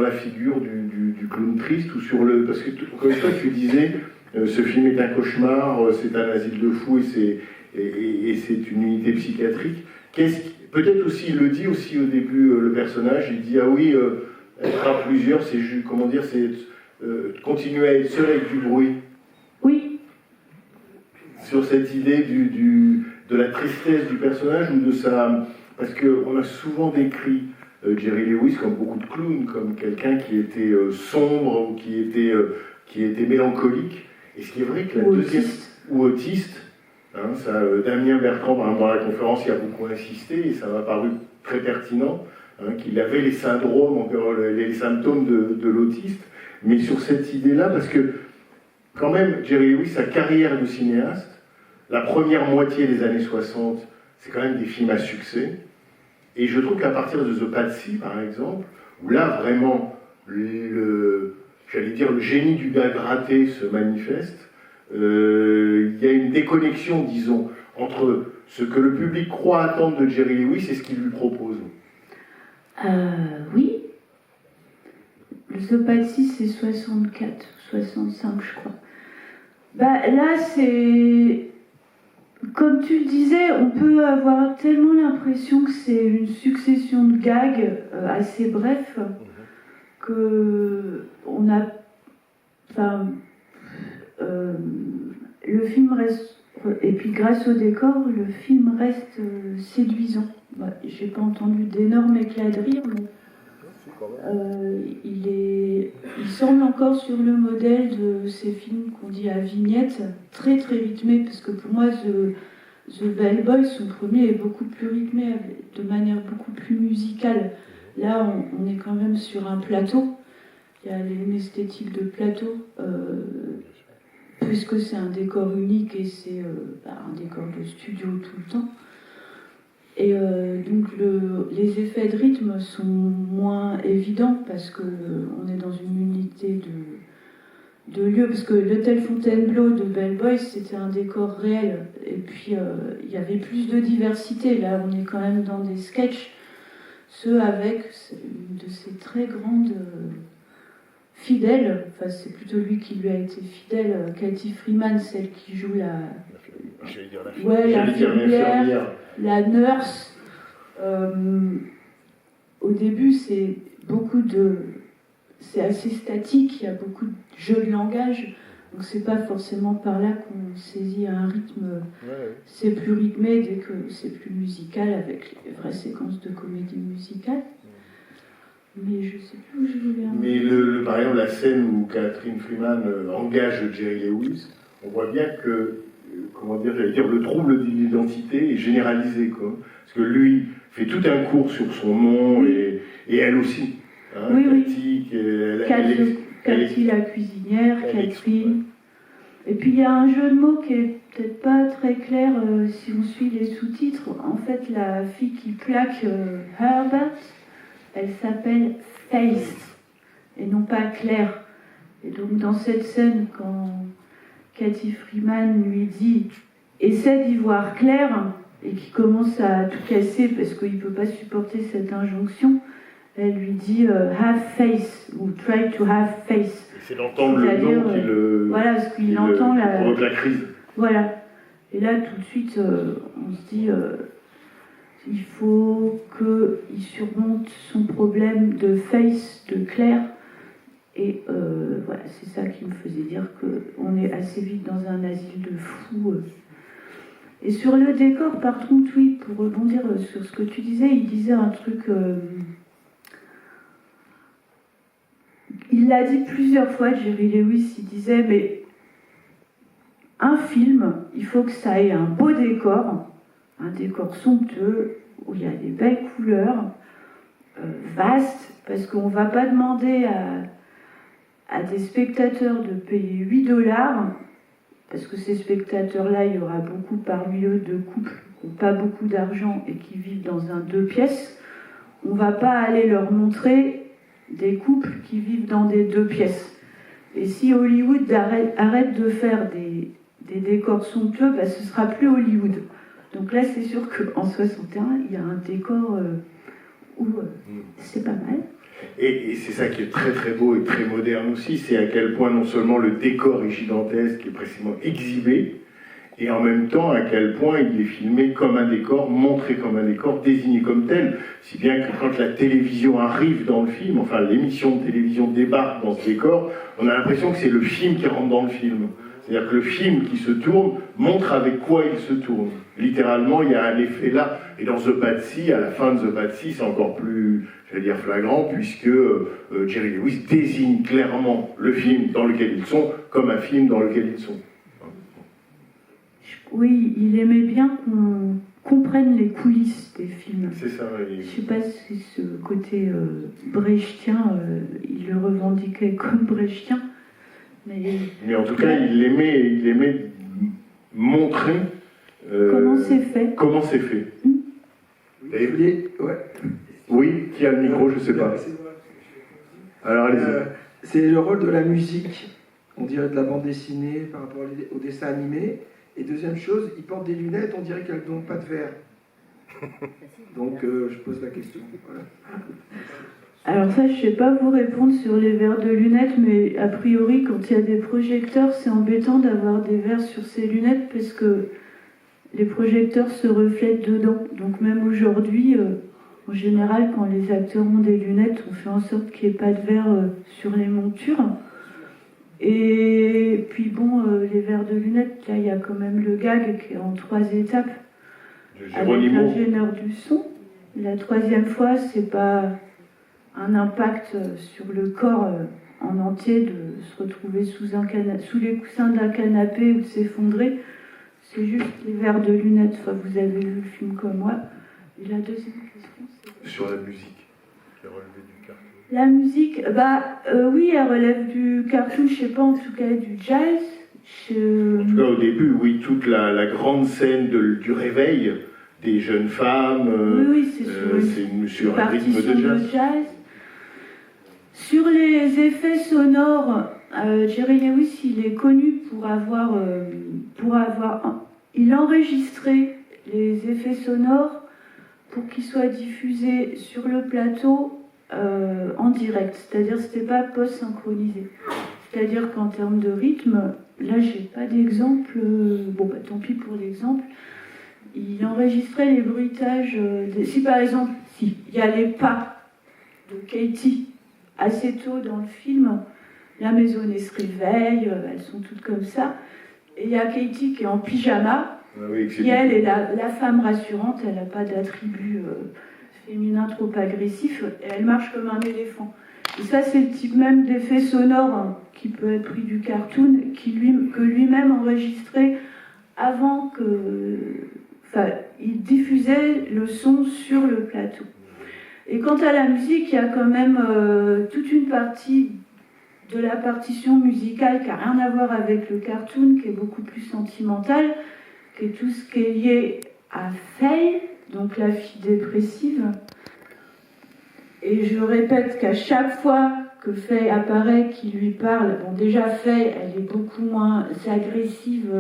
Speaker 1: la figure du clown triste, ou sur le... Parce que, comme toi, tu disais, ce film est un cauchemar, c'est un asile de fous, et c'est une unité psychiatrique. Peut-être aussi, il le dit aussi au début, le personnage, il dit, ah oui, être à plusieurs, c'est comment dire, c'est continuer à être seul avec du bruit.
Speaker 2: Oui.
Speaker 1: Sur cette idée de la tristesse du personnage, ou de sa... Parce qu'on a souvent décrit Jerry Lewis comme beaucoup de clowns, comme quelqu'un qui était sombre, ou qui était mélancolique. Et ce qui est vrai que la deuxième... Ou autiste. Hein, Damien Bertrand, par exemple, dans la conférence, il a beaucoup insisté, et ça m'a paru très pertinent, hein, qu'il avait les syndromes, les symptômes de l'autiste. Mais sur cette idée-là, parce que quand même, Jerry Lewis, sa carrière de cinéaste, la première moitié des années 60, c'est quand même des films à succès. Et je trouve qu'à partir de The Patsy, par exemple, où là, vraiment, j'allais dire, le génie du gars gratté se manifeste, il y a une déconnexion, disons, entre ce que le public croit attendre de Jerry Lewis et ce qu'il lui propose.
Speaker 2: Oui. The Patsy, c'est 64, 65, je crois. Là, c'est... Comme tu le disais, on peut avoir tellement l'impression que c'est une succession de gags assez brefs que on a... Enfin, le film reste... Et puis grâce au décor, le film reste séduisant. J'ai pas entendu d'énormes éclats de rire, mais... il semble encore sur le modèle de ces films qu'on dit à vignettes, très très rythmés, parce que pour moi The Bellboy, son premier, est beaucoup plus rythmé, de manière beaucoup plus musicale. Là on est quand même sur un plateau, il y a une esthétique de plateau, puisque c'est un décor unique et c'est un décor de studio tout le temps. Et donc les effets de rythme sont moins évidents parce qu'on est dans une unité de lieu, parce que l'hôtel Fontainebleau de Bell Boys, c'était un décor réel. Et puis il y avait plus de diversité. Là, on est quand même dans des sketchs, ceux avec une de ces très grandes fidèles, enfin c'est plutôt lui qui lui a été fidèle, Cathy Freeman, celle qui joue l'infirmière, la nurse. Au début, c'est assez statique, il y a beaucoup de jeux de langage, donc c'est pas forcément par là qu'on saisit un rythme. C'est plus rythmé dès que c'est plus musical, avec les vraies séquences de comédie musicale. Mais je sais plus où je voulais en
Speaker 1: Mais par exemple, la scène où Catherine Freeman engage Jerry Lewis, on voit bien que, le trouble d'identité est généralisé, quoi. Parce que lui fait tout un cours sur son nom, et elle aussi. Hein,
Speaker 2: oui. Cathy la cuisinière, Catherine. Et puis il y a un jeu de mots qui est peut-être pas très clair si on suit les sous-titres. En fait, la fille qui plaque Herbert, elle s'appelle Faith, et non pas Claire. Et donc dans cette scène, quand Cathy Freeman lui dit « Essaie d'y voir Claire », et qui commence à tout casser parce qu'il ne peut pas supporter cette injonction, elle lui dit have faith, ou try to have faith.
Speaker 1: C'est d'entendre le nom qui le.
Speaker 2: Voilà, ce qu'il entend
Speaker 1: provoque la crise.
Speaker 2: Voilà. Et là, tout de suite, on se dit il faut qu'il surmonte son problème de faith, de Claire. Et voilà, c'est ça qui me faisait dire qu'on est assez vite dans un asile de fous. Et sur le décor, par contre, oui, pour rebondir sur ce que tu disais, il disait un truc. Il l'a dit plusieurs fois, Jerry Lewis, il disait, mais un film, il faut que ça ait un beau décor, un décor somptueux, où il y a des belles couleurs, vastes, parce qu'on ne va pas demander à des spectateurs de payer $8, parce que ces spectateurs-là, il y aura beaucoup parmi eux de couples qui n'ont pas beaucoup d'argent et qui vivent dans un 2 pièces. On ne va pas aller leur montrer des couples qui vivent dans des 2 pièces. Et si Hollywood arrête de faire des décors somptueux, bah, ce ne sera plus Hollywood. Donc là, c'est sûr qu'en 61, il y a un décor où c'est pas mal.
Speaker 1: Et c'est ça qui est très très beau et très moderne aussi, c'est à quel point non seulement le décor est gigantesque et précisément exhibé, et en même temps à quel point il est filmé comme un décor, montré comme un décor, désigné comme tel, si bien que quand la télévision arrive dans le film, enfin l'émission de télévision débarque dans ce décor, on a l'impression que c'est le film qui rentre dans le film. C'est-à-dire que le film qui se tourne montre avec quoi il se tourne. Littéralement, il y a un effet là. Et dans The Patsy, à la fin de The Patsy, c'est encore plus, flagrant, puisque Jerry Lewis désigne clairement le film dans lequel ils sont comme un film dans lequel ils sont.
Speaker 2: Oui, il aimait bien qu'on comprenne les coulisses des films.
Speaker 1: C'est ça.
Speaker 2: Je ne sais pas si ce côté brechtien, il le revendiquait comme brechtien.
Speaker 1: Mais en tout cas, il aimait montrer
Speaker 2: comment c'est fait.
Speaker 1: Comment c'est fait. Oui, qui a le micro, je ne sais pas. Alors allez-y.
Speaker 5: C'est le rôle de la musique, on dirait de la bande dessinée par rapport au dessin animé. Et deuxième chose, il porte des lunettes, on dirait qu'elles n'ont pas de verre. Donc je pose la question. Voilà.
Speaker 2: Alors ça, je ne sais pas vous répondre sur les verres de lunettes, mais a priori, quand il y a des projecteurs, c'est embêtant d'avoir des verres sur ces lunettes parce que les projecteurs se reflètent dedans. Donc même aujourd'hui, en général, quand les acteurs ont des lunettes, on fait en sorte qu'il n'y ait pas de verre sur les montures. Et puis bon, les verres de lunettes, là, il y a quand même le gag qui est en 3 étapes avec l'ingénieur du son. La 3e fois, c'est pas un impact sur le corps en entier de se retrouver sous les coussins d'un canapé ou de s'effondrer. C'est juste les verres de lunettes. Enfin, vous avez vu le film comme moi. Et la deuxième question, c'est...
Speaker 1: Sur la musique, qui relevait du cartoon.
Speaker 2: La musique, oui, elle relève du cartoon, je sais pas, en tout cas du jazz.
Speaker 1: En tout cas, au début, oui, toute la grande scène du réveil des jeunes femmes.
Speaker 2: Oui, c'est
Speaker 1: sur un rythme de jazz.
Speaker 2: Sur les effets sonores, Jerry Lewis, il est connu il enregistrait les effets sonores pour qu'ils soient diffusés sur le plateau en direct. C'est-à-dire que ce n'était pas post-synchronisé. C'est-à-dire qu'en termes de rythme, là, j'ai pas d'exemple. Tant pis pour l'exemple. Il enregistrait les bruitages. Si par exemple, il y a les pas de Katie assez tôt dans le film, la maisonnée se réveille, elles sont toutes comme ça. Et il y a Katie qui est en pyjama, qui elle est la femme rassurante, elle n'a pas d'attribut féminin trop agressif, et elle marche comme un éléphant. Et ça, c'est le type même d'effet sonore qui peut être pris du cartoon, que lui-même enregistrait avant que... il diffusait le son sur le plateau. Et quant à la musique, il y a quand même toute une partie de la partition musicale qui n'a rien à voir avec le cartoon, qui est beaucoup plus sentimentale, qui est tout ce qui est lié à Faye, donc la fille dépressive. Et je répète qu'à chaque fois que Faye apparaît, qui lui parle, bon déjà Faye, elle est beaucoup moins agressive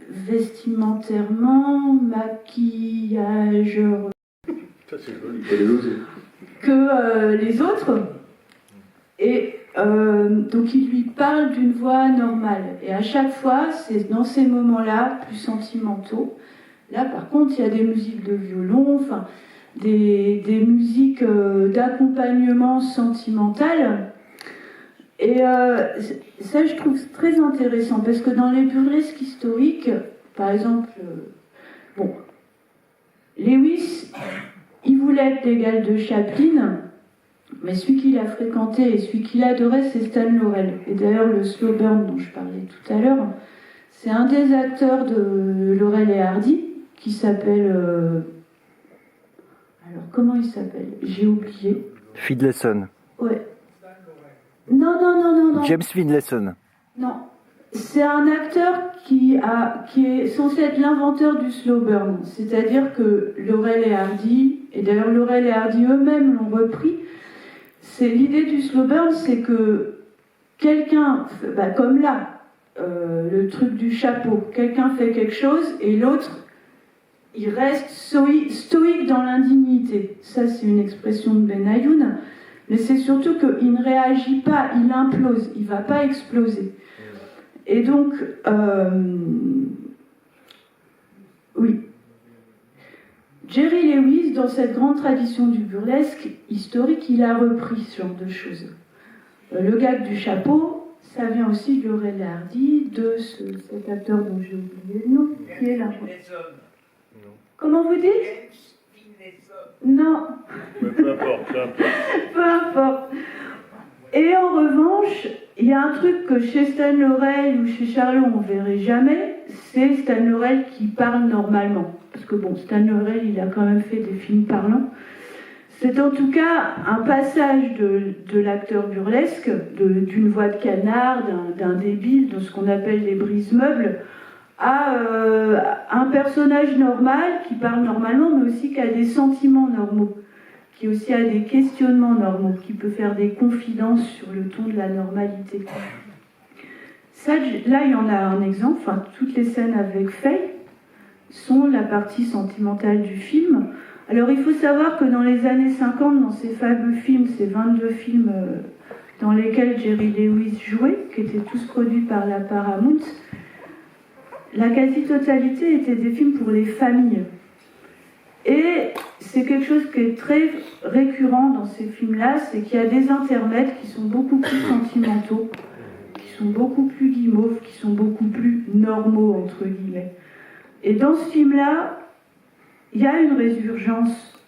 Speaker 2: vestimentairement, maquillage,
Speaker 1: ça c'est joli,
Speaker 2: que les autres. Et donc il lui parle d'une voix normale. Et à chaque fois, c'est dans ces moments-là, plus sentimentaux. Là, par contre, il y a des musiques de violon, enfin, des musiques d'accompagnement sentimental. Et ça, je trouve très intéressant, parce que dans les burlesques historiques, par exemple, Lewis, il voulait être l'égal de Chaplin, mais celui qu'il a fréquenté et celui qu'il adorait, c'est Stan Laurel. Et d'ailleurs, le slow burn dont je parlais tout à l'heure, c'est un des acteurs de Laurel et Hardy, qui s'appelle... Alors, comment il s'appelle? J'ai oublié.
Speaker 6: Finlayson.
Speaker 2: Ouais. Non.
Speaker 6: James Finlayson.
Speaker 2: Non. C'est un acteur qui est censé être l'inventeur du slow burn. C'est-à-dire que Laurel et Hardy, et d'ailleurs Laurel et Hardy eux-mêmes l'ont repris, l'idée du slow burn, c'est que quelqu'un, comme là, le truc du chapeau, quelqu'un fait quelque chose et l'autre, il reste stoïque dans l'indignité. Ça, c'est une expression de Benayoun. Mais c'est surtout qu'il ne réagit pas, il implose, il ne va pas exploser. Et donc, oui. Jerry Lewis, dans cette grande tradition du burlesque historique, il a repris ce genre de choses. Le gag du chapeau, ça vient aussi de Laurel et Hardy, de cet acteur dont j'ai oublié le nom, qui est là. Comment vous dites? Non.
Speaker 1: Mais peu importe.
Speaker 2: Peu importe. Et en revanche, il y a un truc que chez Stan Laurel ou chez Charlot on ne verrait jamais, c'est Stan Laurel qui parle normalement. Parce que Stan Laurel, il a quand même fait des films parlants. C'est en tout cas un passage de l'acteur burlesque, d'une voix de canard, d'un débile, de ce qu'on appelle les brise-meubles, à un personnage normal qui parle normalement, mais aussi qui a des sentiments normaux, qui aussi a des questionnements normaux, qui peut faire des confidences sur le ton de la normalité. Ça, là, il y en a un exemple. Enfin, toutes les scènes avec Faye sont la partie sentimentale du film. Alors, il faut savoir que dans les années 50, dans ces fameux films, ces 22 films dans lesquels Jerry Lewis jouait, qui étaient tous produits par la Paramount, la quasi-totalité étaient des films pour les familles. Et c'est quelque chose qui est très récurrent dans ces films-là, c'est qu'il y a des intermèdes qui sont beaucoup plus sentimentaux, qui sont beaucoup plus guimauves, qui sont beaucoup plus normaux, entre guillemets. Et dans ce film-là, il y a une résurgence,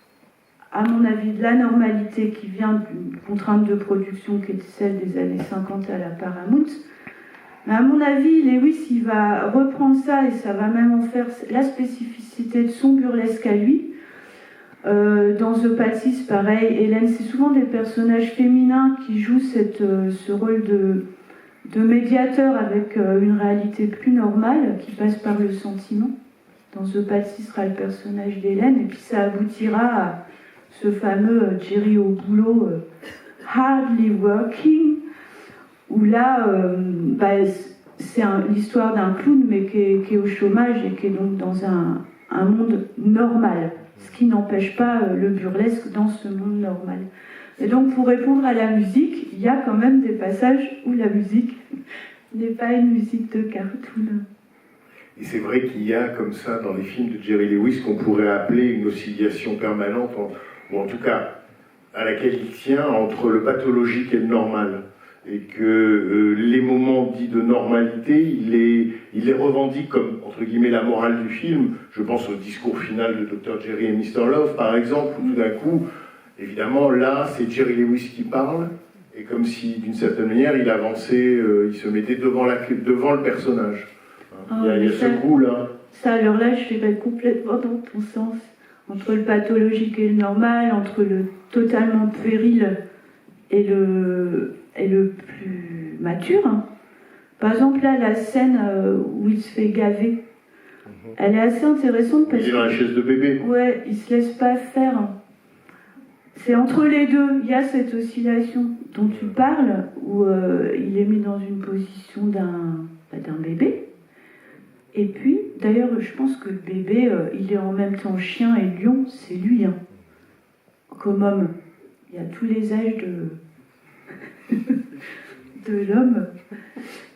Speaker 2: à mon avis, de la normalité qui vient d'une contrainte de production qui était celle des années 50 à la Paramount. Mais à mon avis, Lewis, il va reprendre ça et ça va même en faire la spécificité de son burlesque à lui. Dans The Patsis, pareil, Hélène, c'est souvent des personnages féminins qui jouent ce rôle de médiateur avec une réalité plus normale, qui passe par le sentiment. dans The Patsy sera le personnage d'Hélène, et puis ça aboutira à ce fameux Jerry au boulot, hardly working, où là, c'est l'histoire d'un clown, mais qui est au chômage et qui est donc dans un monde normal, ce qui n'empêche pas le burlesque dans ce monde normal. Et donc, pour répondre à la musique, il y a quand même des passages où la musique n'est pas une musique de cartoon.
Speaker 1: Et c'est vrai qu'il y a comme ça dans les films de Jerry Lewis qu'on pourrait appeler une oscillation permanente, ou en tout cas à laquelle il tient, entre le pathologique et le normal. Et que les moments dits de normalité, il les revendique comme, entre guillemets, la morale du film. Je pense au discours final de Dr. Jerry et Mr. Love, par exemple, où tout d'un coup, évidemment, là, c'est Jerry Lewis qui parle, et comme si, d'une certaine manière, il avançait, il se mettait devant le personnage. Il y a ce goût-là.
Speaker 2: Ça, alors là, je serais complètement dans ton sens. Entre le pathologique et le normal, entre le totalement puéril et le plus mature. Par exemple, là, la scène où il se fait gaver, elle est assez intéressante parce
Speaker 1: il est dans la chaise de bébé.
Speaker 2: Ouais, il se laisse pas faire. C'est entre les deux. Il y a cette oscillation dont tu parles, où il est mis dans une position d'un bébé. Et puis, d'ailleurs, je pense que le bébé, il est en même temps chien et lion, c'est lui, hein. Comme homme. Il y a tous les âges de l'homme.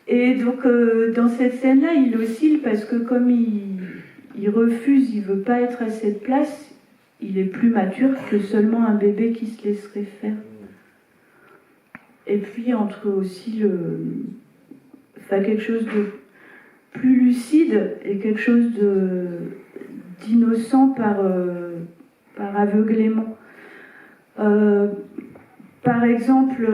Speaker 2: Et donc, dans cette scène-là, il oscille parce que comme il refuse, il veut pas être à cette place, il est plus mature que seulement un bébé qui se laisserait faire. Et puis, entre aussi quelque chose de plus lucide et quelque chose d'innocent par aveuglément. Par exemple,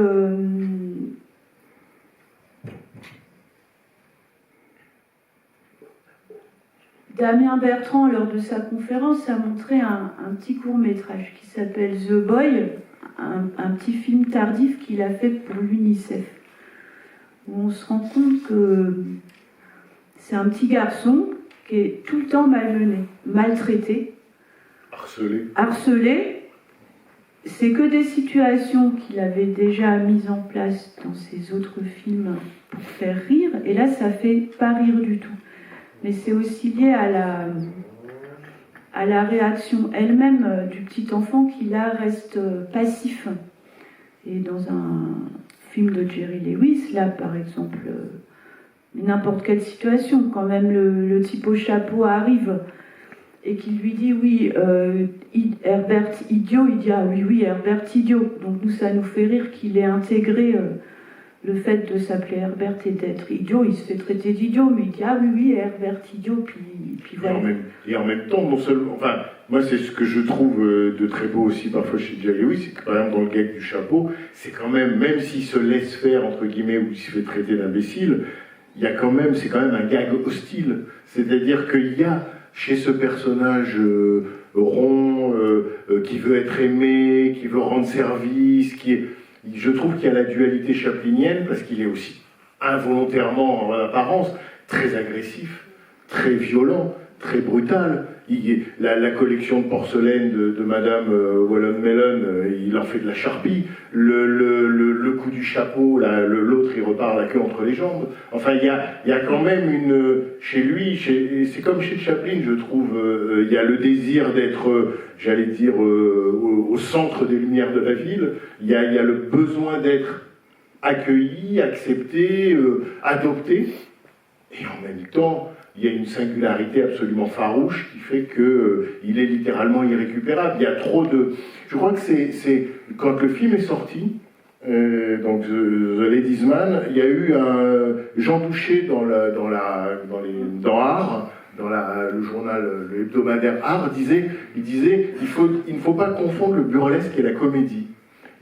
Speaker 2: Damien Bertrand, lors de sa conférence, a montré un petit court-métrage qui s'appelle The Boy, un petit film tardif qu'il a fait pour l'UNICEF, où on se rend compte que c'est un petit garçon qui est tout le temps malmené, maltraité, harcelé. C'est que des situations qu'il avait déjà mises en place dans ses autres films pour faire rire, et là ça fait pas rire du tout. Mais c'est aussi lié à la réaction elle-même du petit enfant qui là reste passif. Et dans un film de Jerry Lewis, là par exemple, n'importe quelle situation, quand même le type au chapeau arrive et qu'il lui dit oui, Herbert idiot, il dit ah oui, Herbert idiot. Donc nous, ça nous fait rire qu'il ait intégré le fait de s'appeler Herbert et d'être idiot. Il se fait traiter d'idiot, mais il dit ah oui, Herbert idiot, puis voilà.
Speaker 1: Et en même temps, non seulement, enfin, moi c'est ce que je trouve de très beau aussi parfois chez Jerry Lewis, c'est que par exemple dans le gag du chapeau, c'est quand même s'il se laisse faire entre guillemets ou il se fait traiter d'imbécile, il y a quand même, c'est quand même un gag hostile. C'est-à-dire qu'il y a chez ce personnage rond, qui veut être aimé, qui veut rendre service, je trouve qu'il y a la dualité chaplinienne, parce qu'il est aussi involontairement, en apparence, très agressif, très violent, très brutal. La collection de porcelaine de Madame Wallon Mellon, il en fait de la charpie. Le coup du chapeau, l'autre il repart la queue entre les jambes. Enfin, il y a quand même chez lui, c'est comme chez Chaplin, je trouve, il y a le désir d'être, j'allais dire, au centre des lumières de la ville. Il y a le besoin d'être accueilli, accepté, adopté. Et en même temps, il y a une singularité absolument farouche qui fait qu'il est littéralement irrécupérable. Il y a trop de... Je crois que c'est quand le film est sorti, donc The Ladies Man, il y a eu un Jean Douché dans Art, dans le journal, le hebdomadaire Art, il disait il ne faut pas confondre le burlesque et la comédie.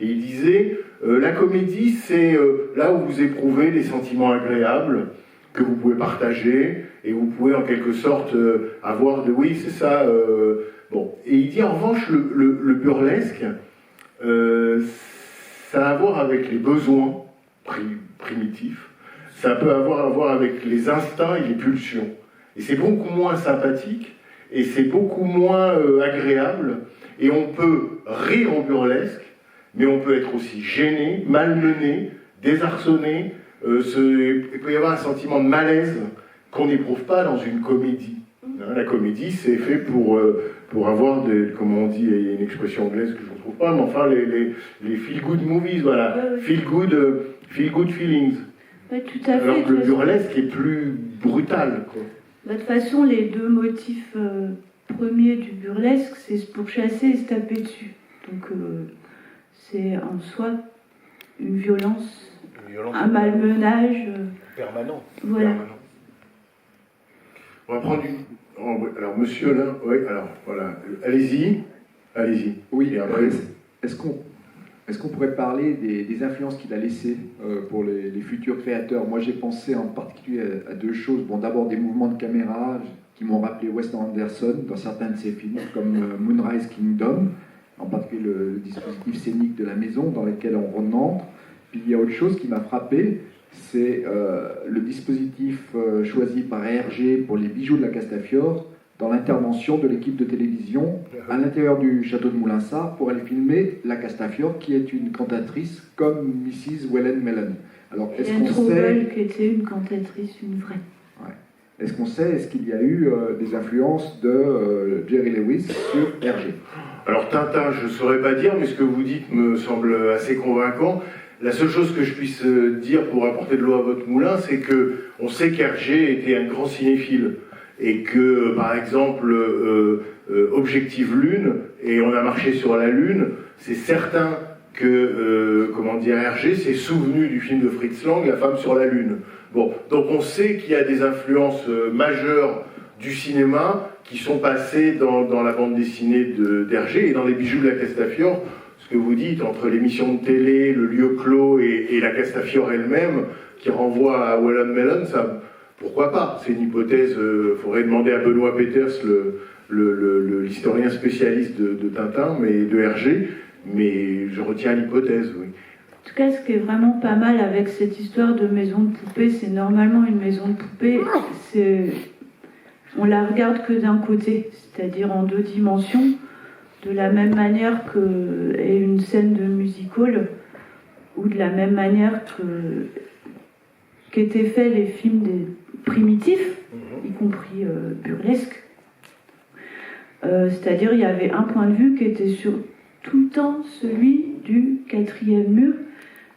Speaker 1: Et il disait la comédie, c'est là où vous éprouvez des sentiments agréables que vous pouvez partager, et vous pouvez en quelque sorte avoir de... Oui, c'est ça. Bon. Et il dit en revanche, le burlesque, ça a à voir avec les besoins primitifs, ça peut avoir à voir avec les instincts et les pulsions. Et c'est beaucoup moins sympathique et c'est beaucoup moins agréable, et on peut rire au burlesque, mais on peut être aussi gêné, malmené, désarçonné, il peut y avoir un sentiment de malaise qu'on n'éprouve pas dans une comédie. Hein, la comédie, c'est fait pour avoir comment on dit, il y a une expression anglaise que je ne trouve pas, mais enfin les feel-good movies, voilà, feel-good feelings.
Speaker 2: Ouais, tout à fait.
Speaker 1: Alors que le burlesque est plus brutal, quoi.
Speaker 2: De toute façon, les deux motifs premiers du burlesque, c'est se pourchasser et se taper dessus. Donc c'est en soi une violence un malmenage.
Speaker 6: Permanent.
Speaker 2: Voilà.
Speaker 1: Permanent. On va prendre alors, monsieur, là, oui, alors, voilà. Allez-y.
Speaker 7: Oui,
Speaker 1: et après...
Speaker 7: est-ce qu'on pourrait parler des influences qu'il a laissées pour les futurs créateurs? Moi, j'ai pensé en particulier à deux choses. Bon, d'abord, des mouvements de caméra qui m'ont rappelé Wes Anderson dans certains de ses films, comme Moonrise Kingdom, en particulier le dispositif scénique de la maison dans lequel on rentre. Puis il y a autre chose qui m'a frappé, c'est le dispositif choisi par Hergé pour les bijoux de la Castafiore dans l'intervention de l'équipe de télévision à l'intérieur du château de Moulinsart pour aller filmer la Castafiore, qui est une cantatrice comme Mrs. Wellen Mellon. Alors, est-ce qu'on sait...
Speaker 2: qui était une cantatrice, une vraie.
Speaker 7: Ouais. Est-ce qu'il y a eu des influences de Jerry Lewis sur Hergé?
Speaker 1: Alors Tintin, je ne saurais pas dire, mais ce que vous dites me semble assez convaincant. La seule chose que je puisse dire pour apporter de l'eau à votre moulin, c'est que on sait qu'Hergé était un grand cinéphile et que, par exemple, Objectif Lune, et on a marché sur la Lune, c'est certain que, Hergé s'est souvenu du film de Fritz Lang, La femme sur la Lune. Bon, donc on sait qu'il y a des influences majeures du cinéma qui sont passées dans la bande dessinée d'Hergé et dans les bijoux de la Castafiore. Ce que vous dites, entre l'émission de télé, le lieu clos et la Castafiore elle-même, qui renvoie à Wellen Mellon, ça, pourquoi pas? C'est une hypothèse, il faudrait demander à Benoît Peters, l'historien spécialiste de Tintin, mais de Hergé, mais je retiens l'hypothèse, oui.
Speaker 2: En tout cas, ce qui est vraiment pas mal avec cette histoire de maison de poupée, c'est normalement une maison de poupée, on la regarde que d'un côté, c'est-à-dire en 2 dimensions, de la même manière qu'est une scène de music-hall, ou de la même manière qu'étaient faits les films des primitifs, y compris burlesques. C'est-à-dire il y avait un point de vue qui était sur tout le temps celui du 4e mur.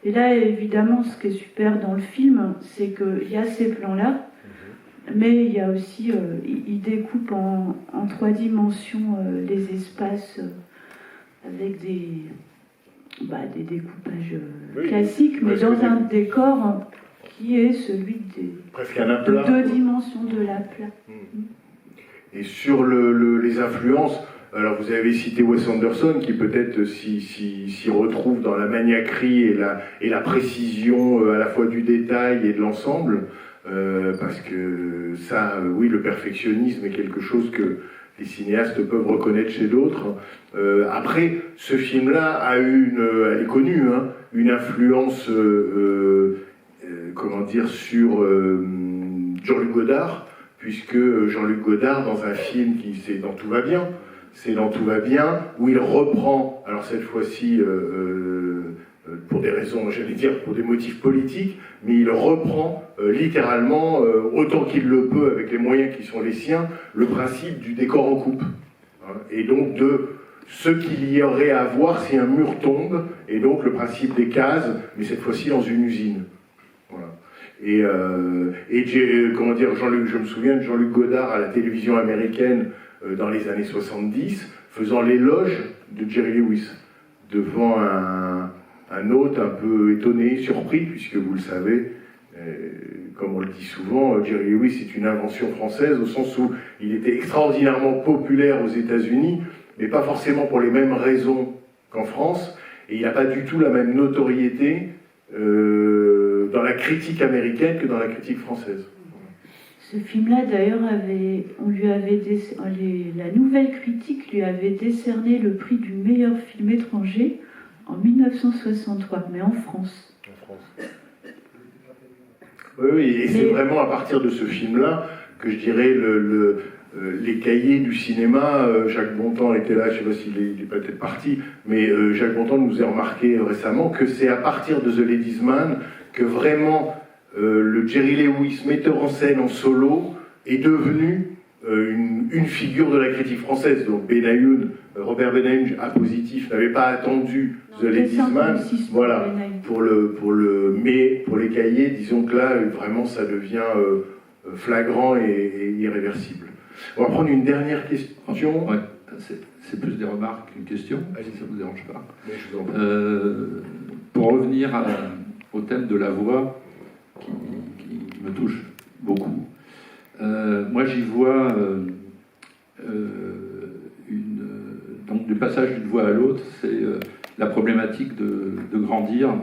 Speaker 2: Et là, évidemment, ce qui est super dans le film, c'est qu'il y a ces plans-là, mais il y a aussi, il découpe en 3 dimensions les espaces avec des découpages classiques, mais dans un décor qui est celui de 2 dimensions de l'aplat.
Speaker 1: Et sur les influences, alors vous avez cité Wes Anderson, qui peut-être s'y retrouve dans la maniaquerie et la précision à la fois du détail et de l'ensemble, parce que ça, oui, le perfectionnisme est quelque chose que les cinéastes peuvent reconnaître chez d'autres. Après, ce film-là elle est connue, hein, une influence, sur Jean-Luc Godard, puisque Jean-Luc Godard, dans un film c'est Dans Tout va bien, où il reprend, alors cette fois-ci, pour des raisons, j'allais dire, pour des motifs politiques, mais il reprend littéralement, autant qu'il le peut, avec les moyens qui sont les siens, le principe du décor en coupe. Hein, et donc de ce qu'il y aurait à voir si un mur tombe, et donc le principe des cases, mais cette fois-ci dans une usine. Voilà. Je me souviens de Jean-Luc Godard à la télévision américaine dans les années 70, faisant l'éloge de Jerry Lewis, devant un hôte un peu étonné, surpris, puisque vous le savez, comme on le dit souvent, Jerry Lewis est une invention française, au sens où il était extraordinairement populaire aux États-Unis, mais pas forcément pour les mêmes raisons qu'en France, et il n'a pas du tout la même notoriété dans la critique américaine que dans la critique française.
Speaker 2: Ce film-là, d'ailleurs, la Nouvelle Critique lui avait décerné le prix du meilleur film étranger en 1963, mais en France.
Speaker 1: Oui, et c'est vraiment à partir de ce film-là que je dirais les cahiers du cinéma, Jacques Bontemps était là, je ne sais pas s'il est peut-être parti, mais Jacques Bontemps nous a remarqué récemment que c'est à partir de The Ladies Man que vraiment le Jerry Lewis, metteur en scène en solo, est devenu une figure de la critique française. Donc Robert Benayoun, à positif, n'avait pas attendu The Ladies Man, voilà, mais pour les cahiers, disons que là, vraiment, ça devient flagrant et irréversible. On va prendre une dernière question.
Speaker 6: Ouais, c'est plus des remarques qu'une question, si ça ne vous dérange pas.
Speaker 1: Mais je vous en prie.
Speaker 6: Pour revenir au thème de la voix, qui me touche beaucoup, moi j'y vois donc du passage d'une voix à l'autre, c'est la problématique de grandir,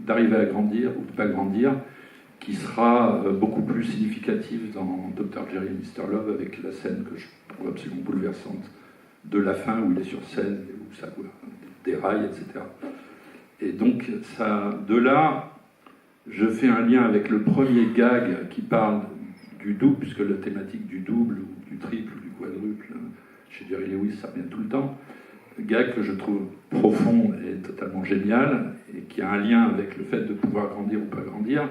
Speaker 6: d'arriver à grandir ou de ne pas grandir, qui sera beaucoup plus significative dans Dr. Jerry et Mr. Love, avec la scène que je trouve absolument bouleversante de la fin où il est sur scène, où ça déraille, etc. Et donc, de là, je fais un lien avec le premier gag qui parle du double, puisque la thématique du double, ou du triple, ou du quadruple, chez Jerry Lewis, ça revient tout le temps. Gag que je trouve profond et totalement génial, et qui a un lien avec le fait de pouvoir grandir ou pas grandir,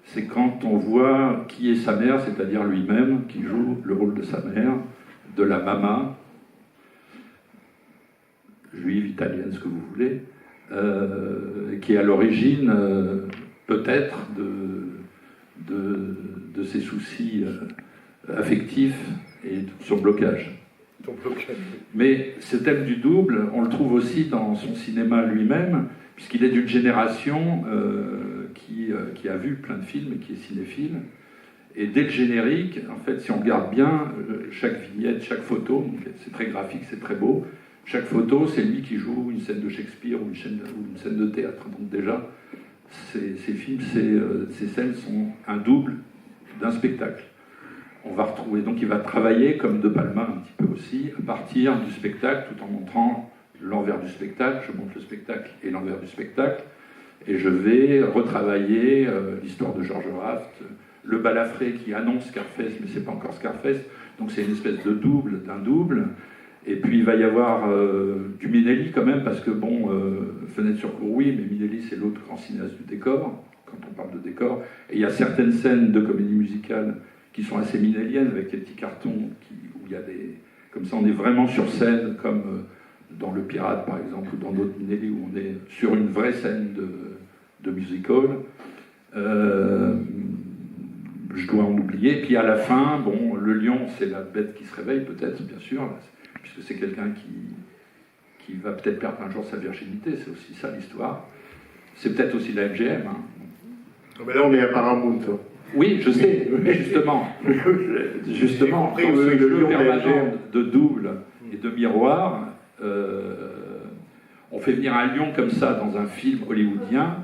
Speaker 6: c'est quand on voit qui est sa mère, c'est-à-dire lui-même, qui joue le rôle de sa mère, de la mama, juive, italienne, ce que vous voulez, qui est à l'origine, peut-être, de ses soucis affectifs et de son blocage. Mais ce thème du double, on le trouve aussi dans son cinéma lui-même, puisqu'il est d'une génération qui a vu plein de films et qui est cinéphile. Et dès le générique, en fait, si on regarde bien, chaque vignette, chaque photo, c'est très graphique, c'est très beau, chaque photo, c'est lui qui joue une scène de Shakespeare ou une scène de théâtre. Donc déjà, ces films, ces scènes sont un double d'un spectacle. On va retrouver, donc il va travailler, comme De Palma un petit peu aussi, à partir du spectacle, tout en montrant l'envers du spectacle. Je montre le spectacle et l'envers du spectacle, et je vais retravailler l'histoire de George Raft, le balafré qui annonce Scarface, mais c'est pas encore Scarface, donc c'est une espèce de double d'un double. Et puis il va y avoir du Minelli quand même, parce que bon, Fenêtre sur cour, oui, mais Minelli c'est l'autre grand cinéaste du décor, quand on parle de décor. Et il y a certaines scènes de comédie musicale qui sont assez minelliennes, avec des petits cartons où il y a des... Comme ça, on est vraiment sur scène, comme dans Le Pirate, par exemple, ou dans d'autres Minelli, où on est sur une vraie scène de musical. Je dois en oublier. Et puis à la fin, bon, le lion, c'est la bête qui se réveille, peut-être, bien sûr, puisque c'est quelqu'un qui va peut-être perdre un jour sa virginité, c'est aussi ça l'histoire. C'est peut-être aussi la MGM. Hein.
Speaker 1: Mais là, on est à Paramount.
Speaker 6: Oui, je sais, mais justement, dans ce jeu permanent de double et de miroir, on fait venir un lion comme ça dans un film hollywoodien.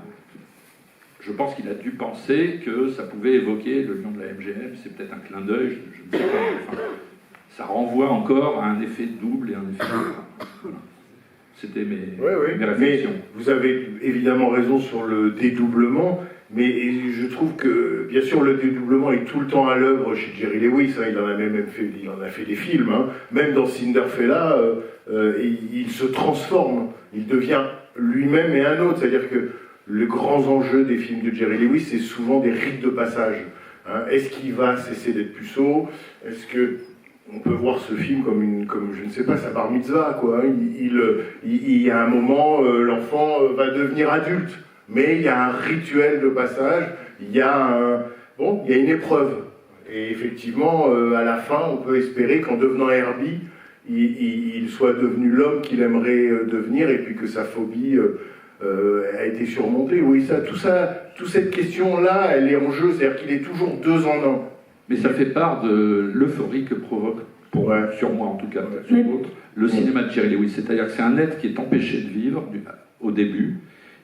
Speaker 6: Je pense qu'il a dû penser que ça pouvait évoquer le lion de la MGM, c'est peut-être un clin d'œil, je ne sais pas. Enfin, ça renvoie encore à un effet double et un effet... Voilà. C'était mes réflexions.
Speaker 1: Mais vous avez évidemment raison sur le dédoublement, mais je trouve que, bien sûr, le dédoublement est tout le temps à l'œuvre chez Jerry Lewis, hein, il en a fait des films, hein. Même dans Cinderfella, il se transforme, il devient lui-même et un autre, c'est-à-dire que le grand enjeu des films de Jerry Lewis, c'est souvent des rites de passage. Hein. Est-ce qu'il va cesser d'être puceau? Est-ce que on peut voir ce film comme je ne sais pas, sa bar mitzvah, quoi. Il y a un moment, l'enfant va devenir adulte, mais il y a un rituel de passage, il y a une épreuve. Et effectivement, à la fin, on peut espérer qu'en devenant Herbie, il soit devenu l'homme qu'il aimerait devenir, et puis que sa phobie a été surmontée. Oui, toute cette question-là, elle est en jeu, c'est-à-dire qu'il est toujours deux en un.
Speaker 6: Mais ça fait part de l'euphorie que provoque, sur moi en tout cas, sur d'autres, le cinéma de Jerry Lewis. C'est-à-dire que c'est un être qui est empêché de vivre au début,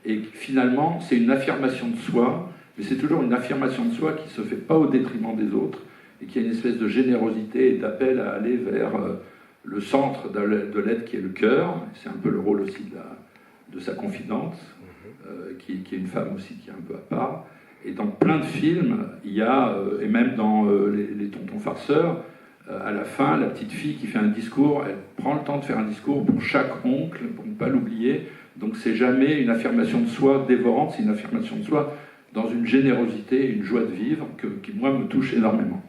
Speaker 6: et finalement c'est une affirmation de soi, mais c'est toujours une affirmation de soi qui ne se fait pas au détriment des autres, et qui a une espèce de générosité et d'appel à aller vers le centre de l'être qui est le cœur. C'est un peu le rôle aussi de sa confidente, qui est une femme aussi qui est un peu à part. Et dans plein de films, il y a, et même dans les Tontons farceurs, À la fin, la petite fille qui fait un discours, elle prend le temps de faire un discours pour chaque oncle, pour ne pas l'oublier. Donc c'est jamais une affirmation de soi dévorante, c'est une affirmation de soi dans une générosité et une joie de vivre qui, moi, me touche énormément.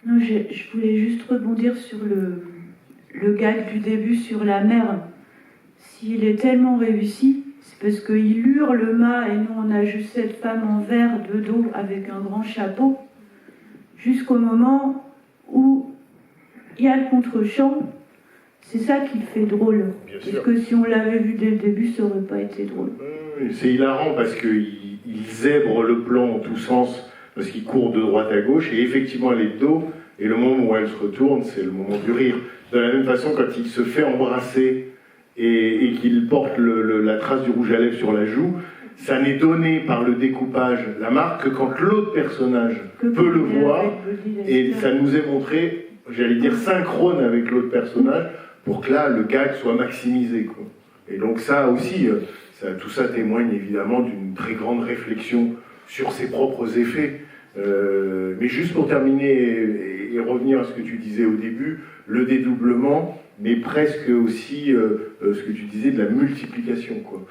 Speaker 2: Non, je voulais juste rebondir sur le gag du début sur la mère. S'il est tellement réussi, c'est parce qu'il hurle mât et nous on a juste cette femme en verre de dos avec un grand chapeau, jusqu'au moment où il y a le contre-champ. C'est ça qui le fait drôle.
Speaker 1: Bien
Speaker 2: Parce
Speaker 1: sûr.
Speaker 2: que si on l'avait vu dès le début, ça n'aurait pas été drôle.
Speaker 1: C'est hilarant parce qu'il zèbre le plan en tous sens, parce qu'il court de droite à gauche, et effectivement elle est de dos, et le moment où elle se retourne, c'est le moment du rire. De la même façon, quand il se fait embrasser et qu'il porte la trace du rouge à lèvres sur la joue, ça n'est donné par le découpage, la marque, que quand l'autre personnage peut le voir, et ça nous est montré, j'allais dire, synchrone avec l'autre personnage, pour que là, le gag soit maximisé, quoi. Et donc ça aussi, tout ça témoigne évidemment d'une très grande réflexion sur ses propres effets. Mais juste pour terminer et revenir à ce que tu disais au début, le dédoublement, mais presque aussi ce que tu disais de la multiplication, quoi.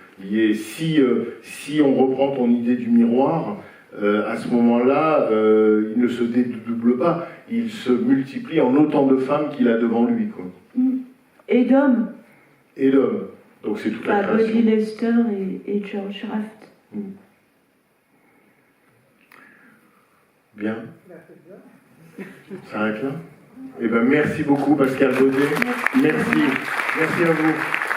Speaker 1: Si on reprend ton idée du miroir, à ce moment-là, il ne se dédouble pas, il se multiplie en autant de femmes qu'il a devant lui, quoi.
Speaker 2: Et d'hommes.
Speaker 1: Et l'homme. Donc c'est toute la création.
Speaker 2: Bobby Lester et George Raft.
Speaker 1: Bien. Ça s'arrête là. Eh ben merci beaucoup Pascal Baudet. Merci. Merci à vous.